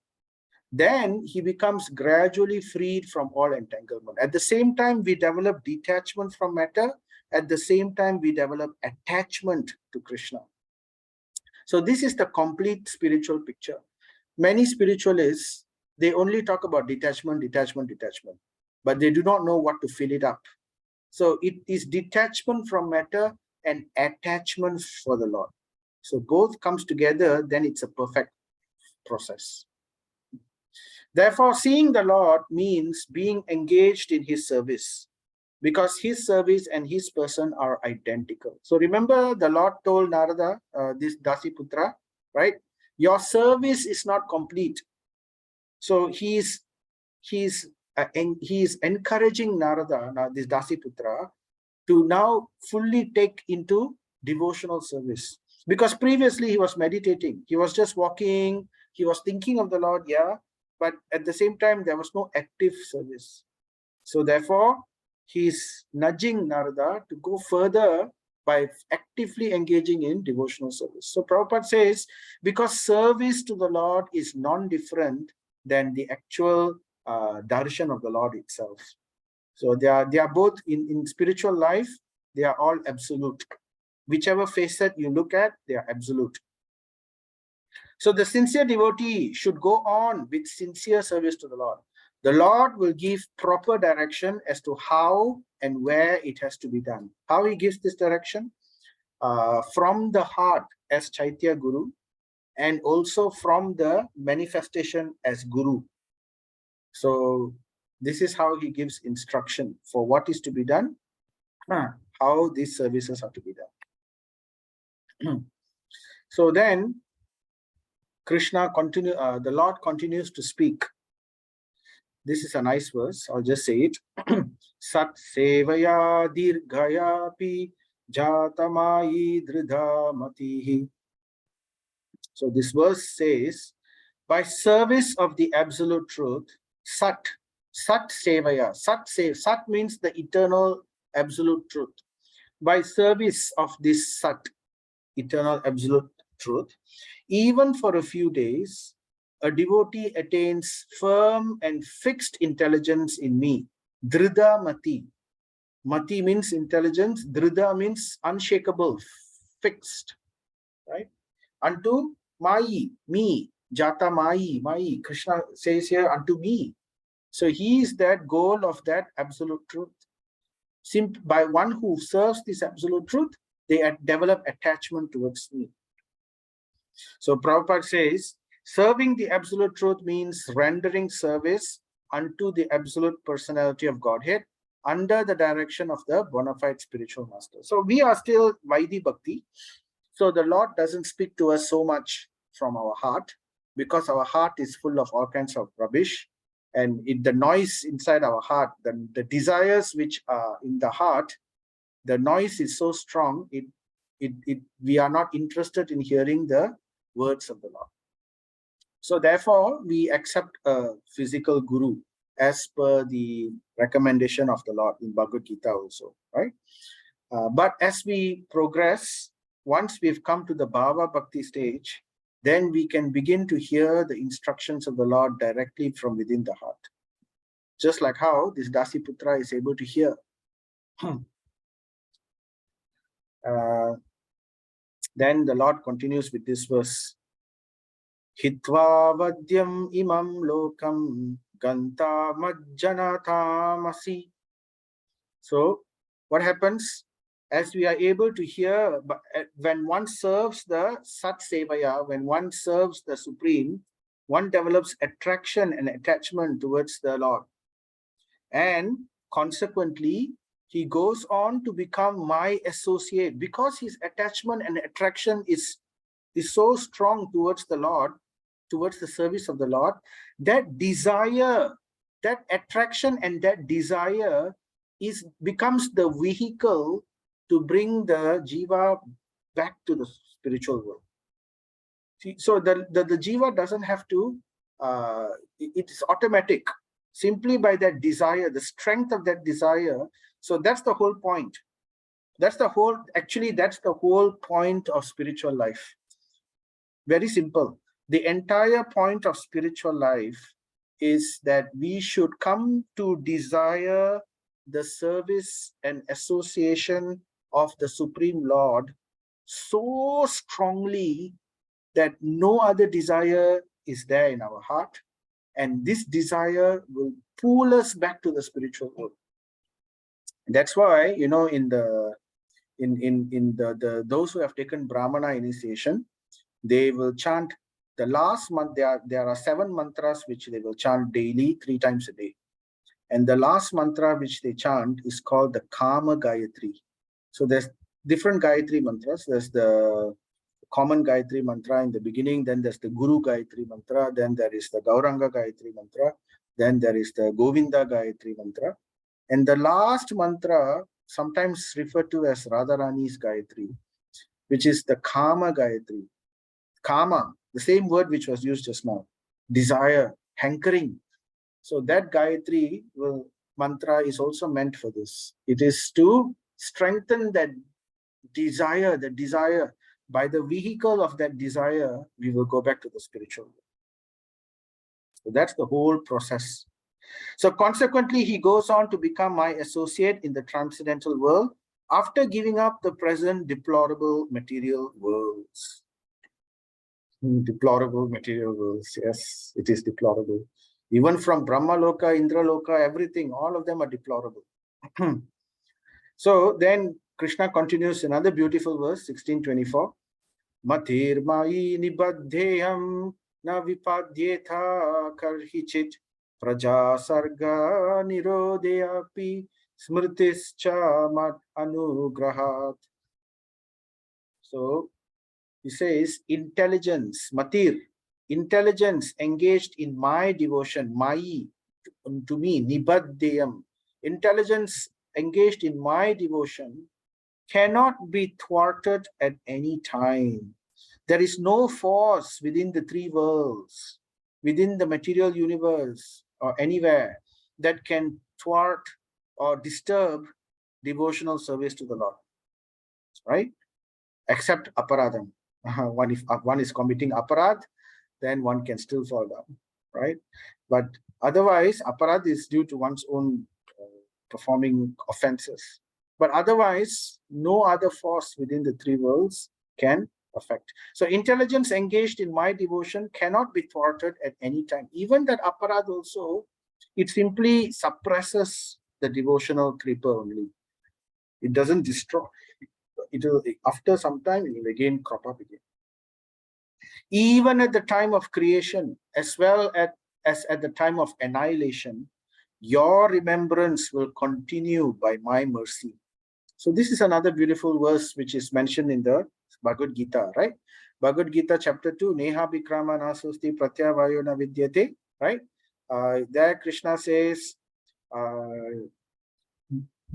Then he becomes gradually freed from all entanglement. At the same time, we develop detachment from matter. At the same time, we develop attachment to Krishna. So this is the complete spiritual picture. Many spiritualists, they only talk about detachment, detachment, detachment, but they do not know what to fill it up. So it is detachment from matter and attachment for the Lord. So both comes together, then it's a perfect process. Therefore, seeing the Lord means being engaged in his service, because his service and his person are identical. So remember, the Lord told Narada, this Dasiputra, right? Your service is not complete. So he is encouraging Narada, this Dasiputra, to now fully take into devotional service. Because previously he was meditating, he was just walking, he was thinking of the Lord, yeah, but at the same time there was no active service. So therefore, he's nudging Narada to go further by actively engaging in devotional service. So Prabhupada says, because service to the Lord is non-different than the actual darshan of the Lord itself. So they are both in spiritual life, they are all absolute. Whichever facet you look at, they are absolute. So the sincere devotee should go on with sincere service to the Lord. The Lord will give proper direction as to how and where it has to be done. How he gives this direction? From the heart as Chaitya Guru, and also from the manifestation as Guru. So this is how he gives instruction for what is to be done, how these services are to be done. So then Krishna the Lord continues to speak. This is a nice verse. I'll just say it. Sat sevaya dirghayapi jatamayi dridha matihi. So this verse says, by service of the absolute truth, Sat sevaya. Sat means the eternal absolute truth. By service of this Sat, eternal absolute truth, even for a few days, a devotee attains firm and fixed intelligence in me. Dhrida mati. Mati means intelligence. Dhrida means unshakable, fixed. Right? Unto Mayi, me. Jata Mayi. Krishna says here, unto me. So he is that goal of that absolute truth. By one who serves this absolute truth, they develop attachment towards me. So Prabhupada says, serving the absolute truth means rendering service unto the absolute personality of Godhead under the direction of the bona fide spiritual master. So we are still Vaidhi Bhakti. So the Lord doesn't speak to us so much from our heart, because our heart is full of all kinds of rubbish. And the noise inside our heart, the desires which are in the heart, the noise is so strong, we are not interested in hearing the words of the Lord. So therefore, we accept a physical guru as per the recommendation of the Lord in Bhagavad Gita also, right? But as we progress, once we've come to the Bhava Bhakti stage, then we can begin to hear the instructions of the Lord directly from within the heart. Just like how this Dasiputra is able to hear. Then the Lord continues with this verse. Hitva vadyam imam lokam ganta majjanatamasi So what happens as we are able to hear, when one serves the Sat Sevaya, when one serves the Supreme, one develops attraction and attachment towards the Lord. And consequently, he goes on to become my associate because his attachment and attraction is so strong towards the Lord, towards the service of the Lord, that desire, that attraction and that desire becomes the vehicle to bring the jiva back to the spiritual world. See, so the jiva doesn't have to, it's automatic, simply by that desire, the strength of that desire. So that's the whole point. That's the whole point of spiritual life. Very simple. The entire point of spiritual life is that we should come to desire the service and association of the Supreme Lord so strongly that no other desire is there in our heart, and this desire will pull us back to the spiritual world. That's why, you know, in those who have taken Brahmana initiation, they will chant the last month. There are 7 mantras which they will chant daily 3 times a day, and the last mantra which they chant is called the Kama Gayatri. So there's different Gayatri mantras. There's the common Gayatri mantra in the beginning, then there's the Guru Gayatri mantra, then there is the Gauranga Gayatri mantra, then there is the Govinda Gayatri mantra, and the last mantra, sometimes referred to as Radharani's Gayatri, which is the Kama Gayatri. Kama, the same word which was used just now, desire, hankering. So that Gayatri mantra is also meant for this. It is to strengthen that desire, the desire. By the vehicle of that desire, we will go back to the spiritual world. So that's the whole process. So consequently, he goes on to become my associate in the transcendental world after giving up the present deplorable material worlds. Deplorable material worlds, yes, it is deplorable. Even from Brahma Loka, Indra Loka, everything, all of them are deplorable. So then Krishna continues another beautiful verse, 1624. Mathir mai nibaddheyam na vipadyetha karhichit praja sarga nirodhayapi smritischa mat anugrahat. So he says, intelligence, matir, intelligence engaged in my devotion, mai, to me, nibaddheyam, intelligence engaged in my devotion cannot be thwarted at any time. There is no force within the 3 worlds, within the material universe or anywhere, that can thwart or disturb devotional service to the Lord, right? Except aparadam. If one is committing aparad, then one can still fall down, right? But otherwise, aparad is due to one's own performing offenses. But otherwise, no other force within the 3 worlds can affect. So intelligence engaged in my devotion cannot be thwarted at any time. Even that aparad also, it simply suppresses the devotional creeper only. It doesn't destroy. It will, after some time, it will again crop up again. Even at the time of creation, as well as at the time of annihilation, your remembrance will continue by my mercy. So this is another beautiful verse which is mentioned in the Bhagavad Gita, right? Bhagavad Gita chapter 2, Neha Bikrama Nasusti Pratyavayo na Vidyate, right? There Krishna says,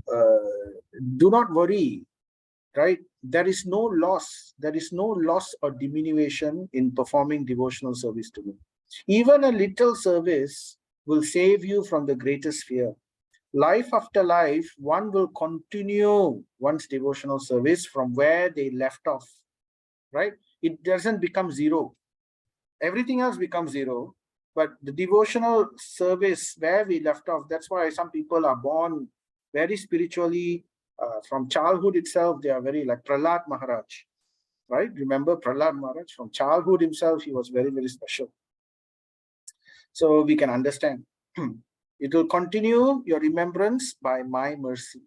do not worry, right? There is no loss. There is no loss or diminution in performing devotional service to me. Even a little service will save you from the greatest fear. Life after life, one will continue one's devotional service from where they left off, right? It doesn't become zero. Everything else becomes zero, but the devotional service where we left off, that's why some people are born very spiritually. From childhood itself, they are very, like Prahlad Maharaj, right? Remember Prahlad Maharaj? From childhood himself, he was very, very special. So we can understand. It will continue your remembrance by my mercy.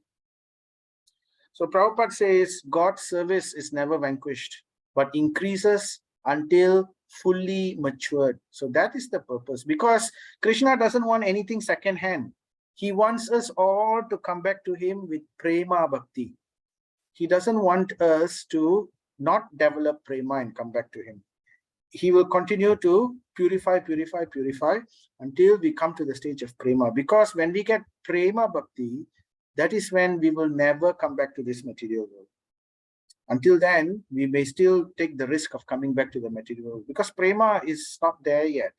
So Prabhupada says God's service is never vanquished, but increases until fully matured. So that is the purpose, because Krishna doesn't want anything second hand. He wants us all to come back to him with prema bhakti. He doesn't want us to not develop prema and come back to him. He will continue to purify until we come to the stage of prema. Because when we get prema bhakti, that is when we will never come back to this material world. Until then, we may still take the risk of coming back to the material world, because prema is not there yet.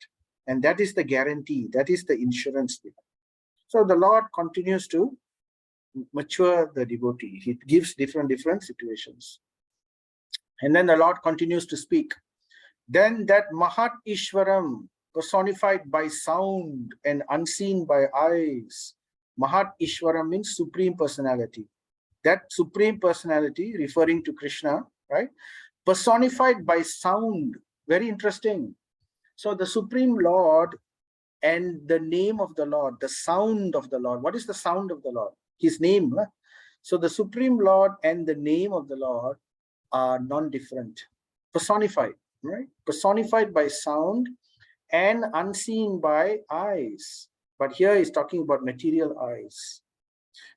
And that is the guarantee, that is the insurance. So the Lord continues to mature the devotee. He gives different situations. And then the Lord continues to speak. Then that Mahat Ishwaram, personified by sound and unseen by eyes. Mahat Ishwaram means Supreme Personality. That Supreme Personality, referring to Krishna, right? Personified by sound. Very interesting. So the Supreme Lord and the name of the Lord, the sound of the Lord. What is the sound of the Lord? His name. Huh? So the Supreme Lord and the name of the Lord are non-different. Personified. Right? Personified by sound and unseen by eyes. But here he's talking about material eyes.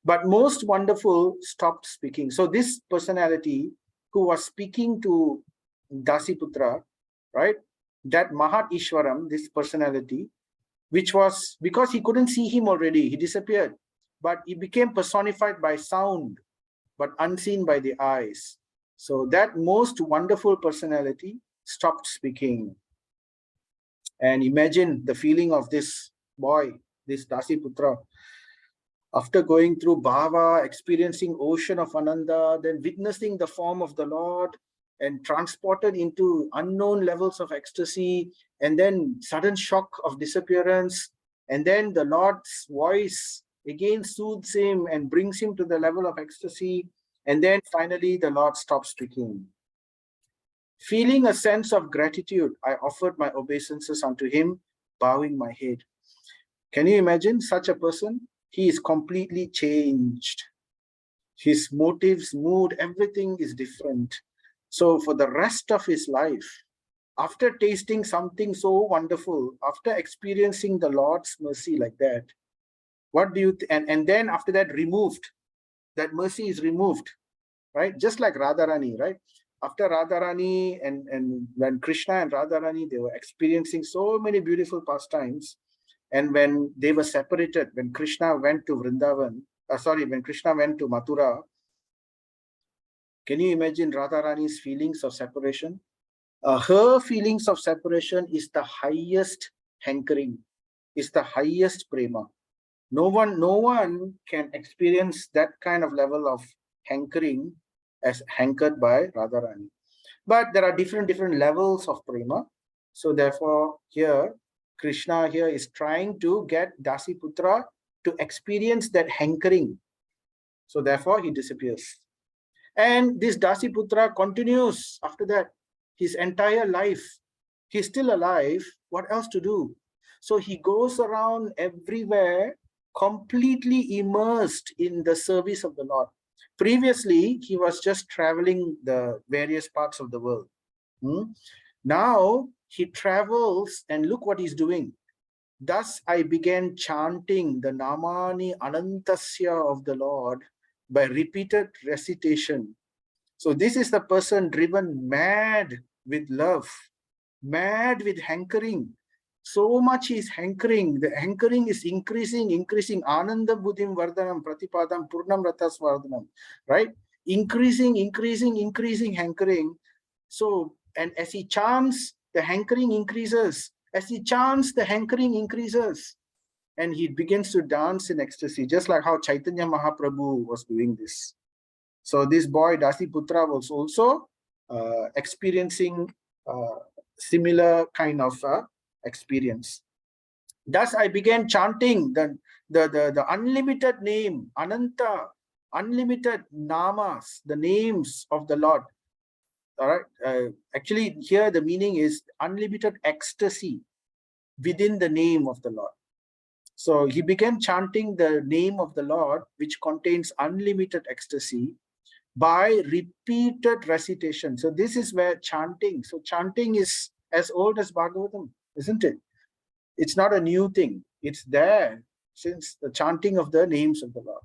But most wonderful stopped speaking. So this personality who was speaking to Dasiputra, right? That Mahat Ishwaram, this personality, which was, because he couldn't see him already, he disappeared. But he became personified by sound, but unseen by the eyes. So that most wonderful personality stopped speaking. And imagine the feeling of this boy, this Dasiputra, after going through bhava, experiencing ocean of Ananda, then witnessing the form of the Lord and transported into unknown levels of ecstasy, and then sudden shock of disappearance, and then the Lord's voice again soothes him and brings him to the level of ecstasy, and then finally the Lord stops speaking. Feeling a sense of gratitude, I offered my obeisances unto him, bowing my head. Can you imagine such a person? He is completely changed. His motives, mood, everything is different. So for the rest of his life, after tasting something so wonderful, after experiencing the Lord's mercy like that, what do you, and then after that removed, that mercy is removed, right? Just like Radharani, right? After Radharani and when Krishna and Radharani, they were experiencing so many beautiful pastimes. And when they were separated, when Krishna went to Vrindavan, when Krishna went to Mathura, can you imagine Radharani's feelings of separation? Her feelings of separation is the highest hankering, is the highest prema. No one can experience that kind of level of hankering as hankered by Radharani. But there are different levels of prema. So therefore, here, Krishna here is trying to get Dasiputra to experience that hankering. So therefore, he disappears. And this Dasiputra continues after that, his entire life. He's still alive. What else to do? So he goes around everywhere, completely immersed in the service of the Lord. Previously, he was just traveling the various parts of the world. Now, he travels and look what he's doing. Thus, I began chanting the Namani Anantasya of the Lord by repeated recitation. So this is the person driven mad with love, mad with hankering. So much is hankering. The hankering is increasing. Ananda buddhim vardhanam pratipadam purnam ratas vardhanam. Right? Increasing hankering. So, and as he chants, the hankering increases. As he chants, the hankering increases. And he begins to dance in ecstasy, just like how Chaitanya Mahaprabhu was doing this. So this boy, Dasiputra, was also experiencing similar kind of experience. Thus, I began chanting the unlimited name, Ananta, unlimited namas, the names of the Lord. All right. Actually, here the meaning is unlimited ecstasy within the name of the Lord. So he began chanting the name of the Lord, which contains unlimited ecstasy. by repeated recitation. So this is where chanting. So chanting is as old as Bhagavatam, isn't it? It's not a new thing. It's there since the chanting of the names of the Lord.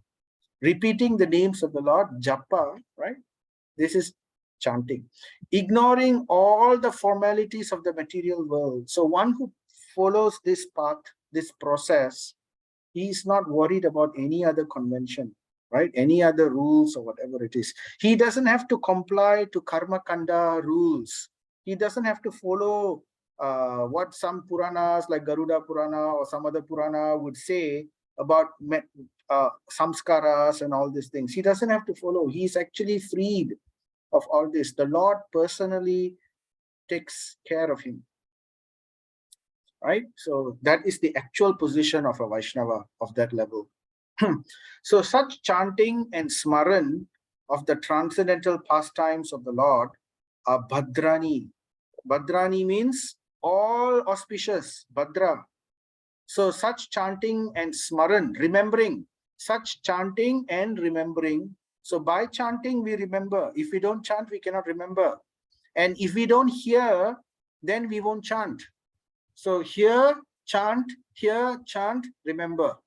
Repeating the names of the Lord, japa, right? This is chanting. Ignoring all the formalities of the material world. So one who follows this path, this process, he is not worried about any other convention, right? Any other rules or whatever it is. He doesn't have to comply to karma kanda rules. He doesn't have to follow what some Puranas like Garuda Purana or some other Purana would say about samskaras and all these things. He doesn't have to follow. He is actually freed of all this. The Lord personally takes care of him. Right? So that is the actual position of a Vaishnava of that level. So such chanting and smaran of the transcendental pastimes of the Lord are Bhadrani. Bhadrani means all auspicious, Bhadra. So such chanting and smaran, remembering, such chanting and remembering. So by chanting, we remember. If we don't chant, we cannot remember. And if we don't hear, then we won't chant. So here, chant, remember.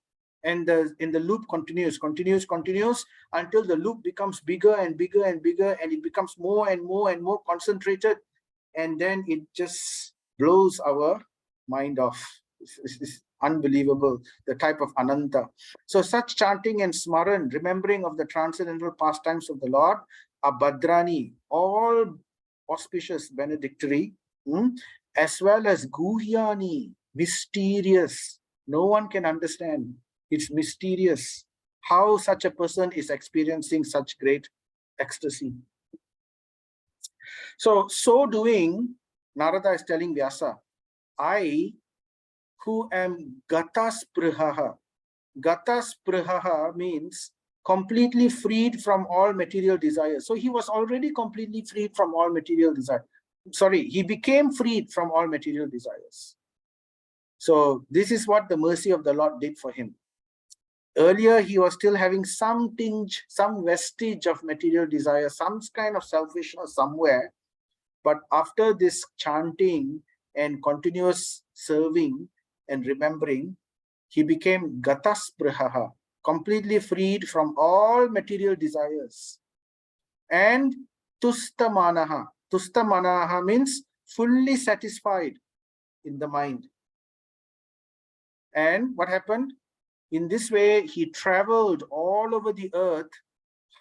And the loop continues until the loop becomes bigger and bigger and bigger, and it becomes more and more and more concentrated. And then it just blows our mind off. It's unbelievable, the type of ananta. So such chanting and smaran, remembering of the transcendental pastimes of the Lord, are Bhadrani, all auspicious, benedictory, as well as Guhyani, mysterious. No one can understand. It's mysterious how such a person is experiencing such great ecstasy. So doing, Narada is telling Vyasa, I who am Gatasprihaha. Gatasprihaha means completely freed from all material desires. So he was already completely freed from all material desire. Sorry, he became freed from all material desires. So this is what the mercy of the Lord did for him. Earlier, he was still having some tinge, some vestige of material desire, some kind of selfishness somewhere. But after this chanting and continuous serving and remembering, he became Gatasprihaha, completely freed from all material desires. And Tustamanaha. Tustamanaha means fully satisfied in the mind. And what happened? In this way, he traveled all over the earth,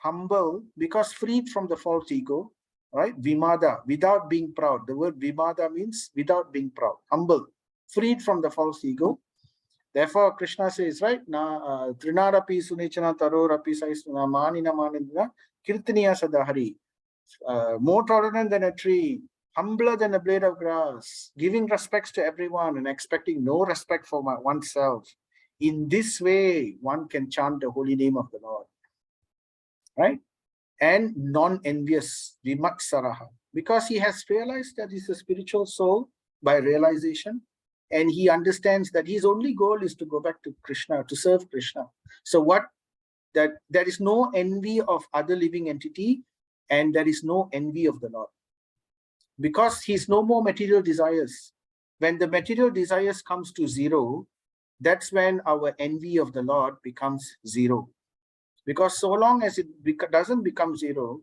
humble, because freed from the false ego, right? Vimada, without being proud. The word Vimada means without being proud, humble, freed from the false ego. Therefore, Krishna says, right, Trinarapi Sunichana Tarorapi Saisuna Manina Manindra Kirtaniya Sadahari. More tolerant than a tree, humbler than a blade of grass, giving respects to everyone and expecting no respect for oneself. In this way, one can chant the holy name of the Lord, right? And non-envious, vimatsaraha, because he has realized that he's a spiritual soul by realization, and he understands that his only goal is to go back to Krishna, to serve Krishna. So that there is no envy of other living entity, and there is no envy of the Lord, because he's no more material desires. When the material desires comes to zero, that's when our envy of the Lord becomes zero. Because so long as it doesn't become zero,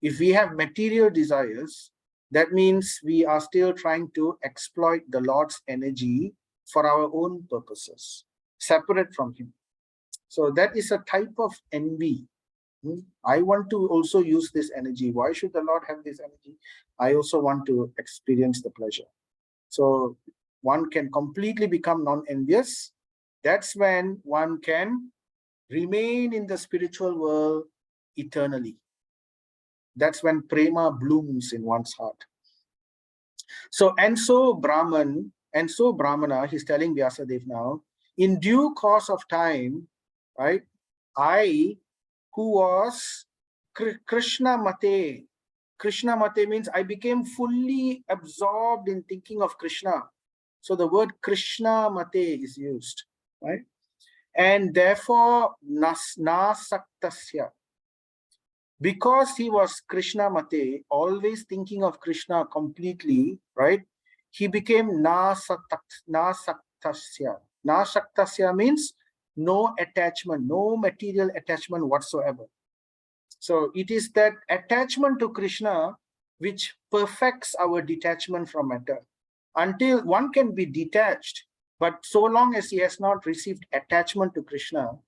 if we have material desires, that means we are still trying to exploit the Lord's energy for our own purposes, separate from him. So that is a type of envy. I want to also use this energy. Why should the Lord have this energy? I also want to experience the pleasure. So one can completely become non-envious. That's when one can remain in the spiritual world eternally. That's when prema blooms in one's heart. So Brahmana, he's telling Vyasadeva now, in due course of time, right, I, who was Krishna Mate. Krishna Mate means I became fully absorbed in thinking of Krishna. So the word Krishna Mate is used, right? And therefore, nasaktasya. Because he was Krishna Mate, always thinking of Krishna completely, right? He became Nasaktasya. Nasaktasya means no attachment, no material attachment whatsoever. So it is that attachment to Krishna which perfects our detachment from matter. Until one can be detached, but so long as he has not received attachment to Krishna,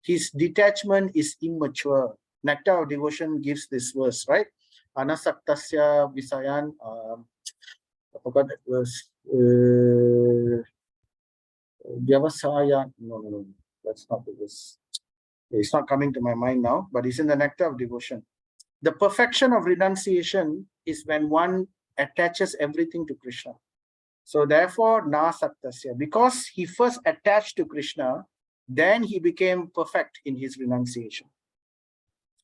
his detachment is immature. Nectar of Devotion gives this verse, right? Anasaktasya Visayan, I forgot that verse. Vyavasaya, no, that's not the verse. It's not coming to my mind now, but it's in the Nectar of Devotion. The perfection of renunciation is when one attaches everything to Krishna. So therefore, na saktasya, because he first attached to Krishna, then he became perfect in his renunciation.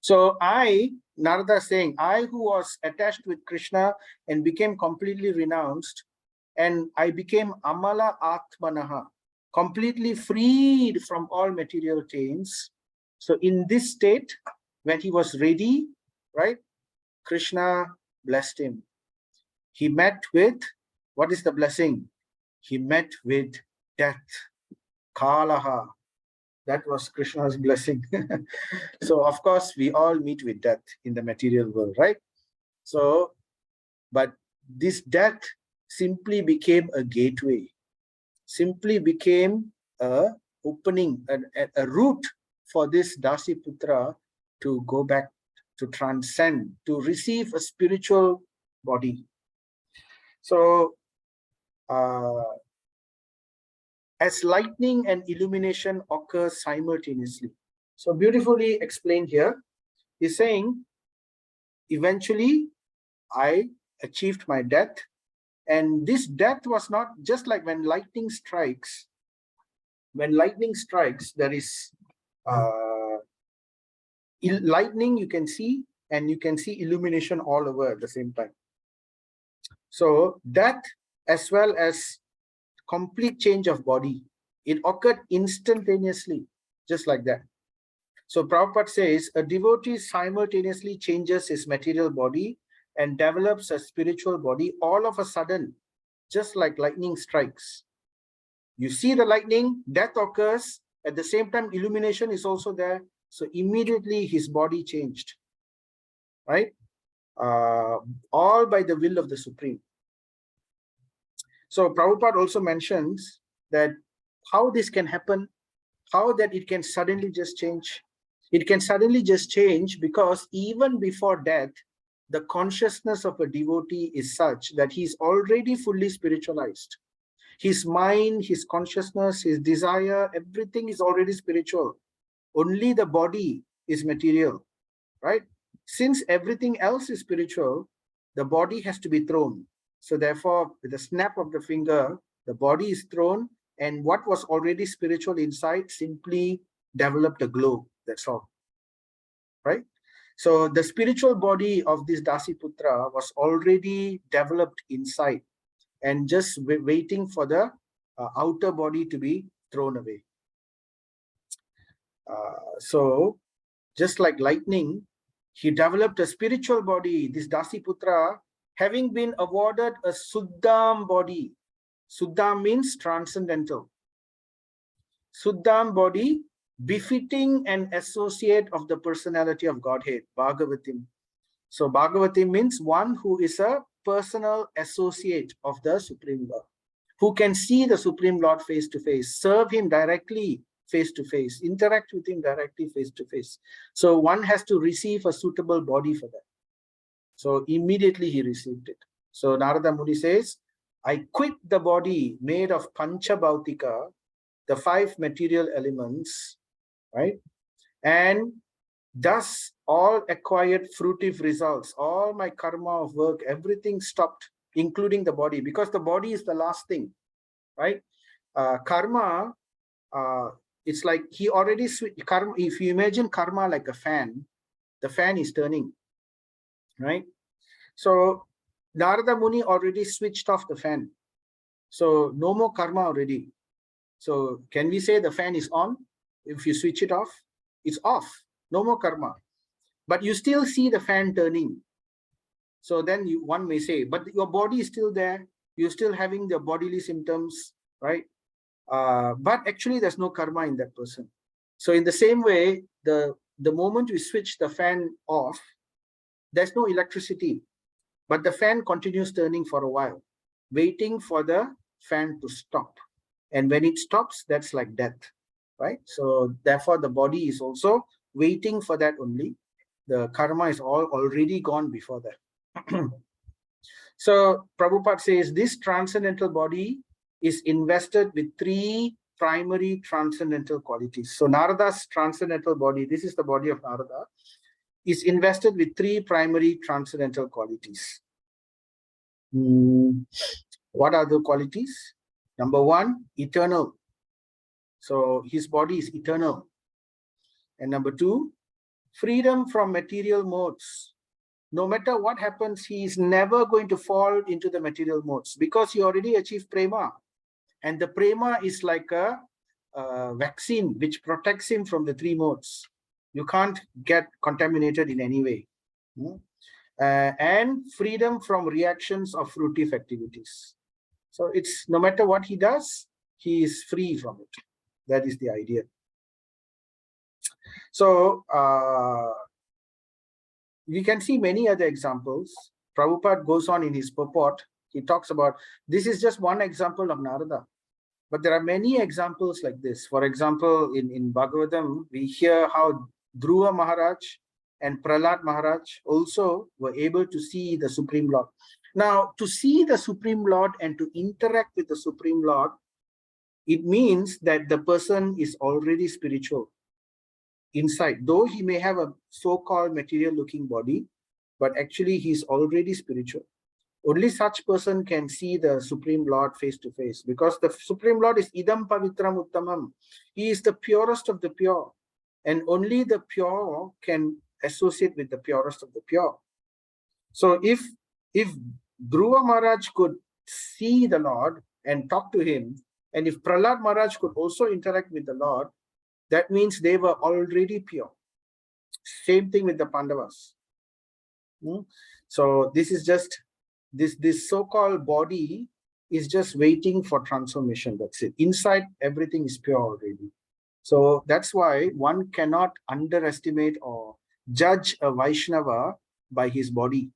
So Narada is saying, I who was attached with Krishna and became completely renounced, and I became amala atmanaha, completely freed from all material chains. So in this state, when he was ready, right, Krishna blessed him. He met with, what is the blessing? He met with death, Kalaha. That was Krishna's blessing. So of course, we all meet with death in the material world, right? So, but this death simply became a gateway, simply became a opening, a route for this Dasiputra to go back, to transcend, to receive a spiritual body. So, as lightning and illumination occur simultaneously. So beautifully explained here. He's saying, eventually, I achieved my death. And this death was not just like when lightning strikes. When lightning strikes, there is lightning you can see, and you can see illumination all over at the same time. So death as well as complete change of body, it occurred instantaneously, just like that. So Prabhupada says, a devotee simultaneously changes his material body and develops a spiritual body all of a sudden, just like lightning strikes. You see the lightning, death occurs, at the same time illumination is also there, so immediately his body changed, right? All by the will of the Supreme. So Prabhupada also mentions that how this can happen, how that it can suddenly just change. It can suddenly just change because even before death, the consciousness of a devotee is such that he's already fully spiritualized. His mind, his consciousness, his desire, everything is already spiritual. Only the body is material, right? Since everything else is spiritual, the body has to be thrown. So therefore, with a snap of the finger, the body is thrown, and what was already spiritual inside simply developed a glow. That's all, right? So the spiritual body of this Dasiputra was already developed inside and just waiting for the outer body to be thrown away. So just like lightning, he developed a spiritual body, this Dasiputra, having been awarded a Suddham body. Suddham means transcendental. Suddham body, befitting an associate of the personality of Godhead, Bhagavatim. So Bhagavatim means one who is a personal associate of the Supreme Lord, who can see the Supreme Lord face to face, serve him directly face to face, interact with him directly face to face. So one has to receive a suitable body for that. So immediately he received it. So Narada Muni says, I quit the body made of Pancha Bhautika, the 5 material elements, right? And thus all acquired fruitive results, all my karma of work, everything stopped, including the body, because the body is the last thing, right? Karma, it's like he already karma. If you imagine karma like a fan, the fan is turning, right? So Narada Muni already switched off the fan. So no more karma already. So can we say the fan is on? If you switch it off, it's off. No more karma. but you still see the fan turning. So then one may say, but your body is still there. You're still having the bodily symptoms, right? But actually there's no karma in that person. So in the same way, the moment we switch the fan off, there's no electricity, but the fan continues turning for a while, waiting for the fan to stop. And when it stops, that's like death, right? So therefore the body is also waiting for that only. The karma is already gone before that. So Prabhupada says this transcendental body is invested with three primary transcendental qualities. So Narada's transcendental body, this is the body of Narada, is invested with three primary transcendental qualities. What are the qualities? Number one, eternal. So his body is eternal. And number two, freedom from material modes. No matter what happens, he is never going to fall into the material modes because he already achieved prema. And the prema is like a vaccine which protects him from the three modes. You can't get contaminated in any way. And freedom from reactions of fruitive activities. So it's no matter what he does, he is free from it. That is the idea. So we can see many other examples. Prabhupada goes on in his purport. He talks about, this is just one example of Narada. But there are many examples like this. For example, in Bhagavatam, we hear how Dhruva Maharaj and Prahlad Maharaj also were able to see the Supreme Lord. Now, to see the Supreme Lord and to interact with the Supreme Lord, it means that the person is already spiritual inside. Though he may have a so-called material-looking body, but actually he's already spiritual. Only such person can see the Supreme Lord face to face, because the Supreme Lord is idam pavitram uttamam. He is the purest of the pure, and only the pure can associate with the purest of the pure. So if Dhruva Maharaj could see the Lord and talk to him, and if Prahlad Maharaj could also interact with the Lord, that means they were already pure. Same thing with the Pandavas. So this is just this so-called body is just waiting for transformation. That's it. Inside, everything is pure already. So that's why one cannot underestimate or judge a Vaishnava by his body.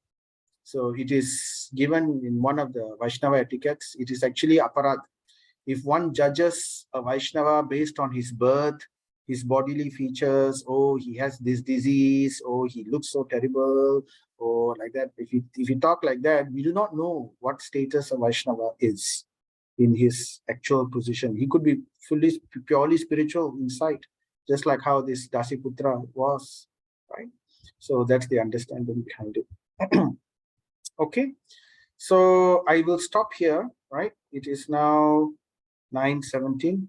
So it is given in one of the Vaishnava etiquettes. It is actually aparad. If one judges a Vaishnava based on his birth, his bodily features, oh, he has this disease, oh, he looks so terrible, or like that. If you talk like that, we do not know what status a Vaishnava is in his actual position. He could be fully, purely spiritual inside, just like how this Dasiputra was, right? So that's the understanding behind it. Okay, so I will stop here, right? It is now 9:17.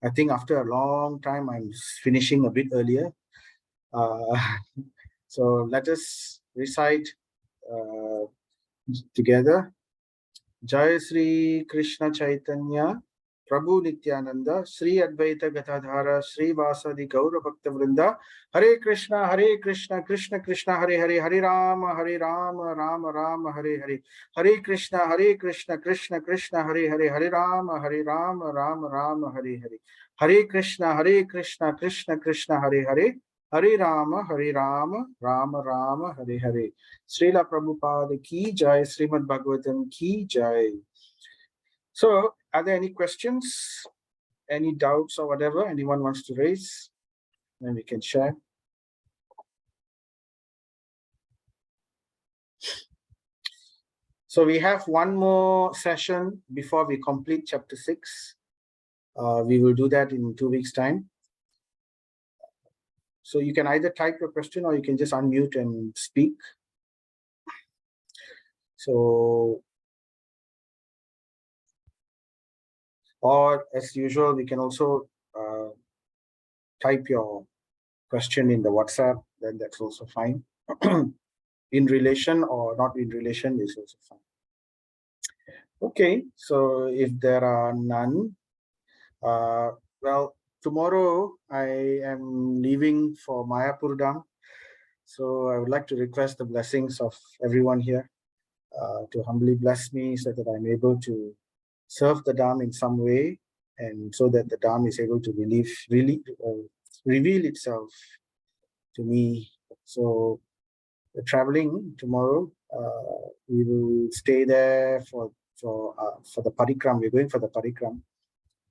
I think after a long time, I'm finishing a bit earlier. So let us recite together. Jai Sri Krishna Chaitanya, Prabhu Nityananda, Sri Advaita Gatadhara, Sri Vasadi Gaura Bhakta Vrinda, Hare Krishna, Krishna Krishna, Hare Hare, Hare Rama, Rama Rama, Hare Hare, Hare Krishna, Krishna Krishna, Hare Hare, Hare Rama, Rama Rama, Hare Hare, Hare Krishna, Krishna Krishna, Hare Hare, Hare Rama, Rama Rama, Hare Hare. Srila Prabhupada ki jai, Srimad Bhagavatam ki jai. So, are there any questions, any doubts or whatever anyone wants to raise? Then we can share. So we have one more session before we complete chapter 6. We will do that in 2 weeks' time. So you can either type your question or you can just unmute and speak. So, or as usual, we can also type your question in the WhatsApp, then that's also fine. In relation or not in relation is also fine. Okay, so if there are none, well, tomorrow I am leaving for Mayapur Dham. So I would like to request the blessings of everyone here to humbly bless me so that I'm able to serve the Dham in some way, and so that the Dham is able to reveal itself to me. So we're traveling tomorrow. We will stay there for the parikram. We're going for the parikram,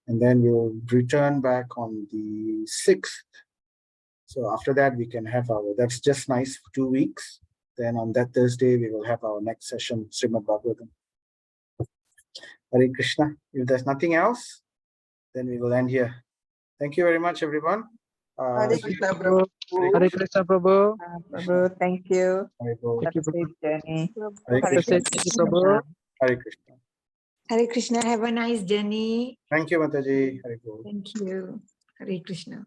and then we'll return back on the 6th. So after that, we can have that's just nice for 2 weeks. Then on that Thursday, we will have our next session, Srimad Bhagavatam. Hare Krishna. If there's nothing else, then we will end here. Thank you very much, everyone. Hare Krishna, Prabhu. Hare Krishna, Prabhu. Prabhu, thank you. Hare Krishna. Thank you, Have a safe journey. Hare Have a Krishna. safe journey, Prabhu. Hare Krishna. Hare Krishna, have a nice journey. Thank you, Mataji. Hare Krishna. Thank you. Hare Krishna.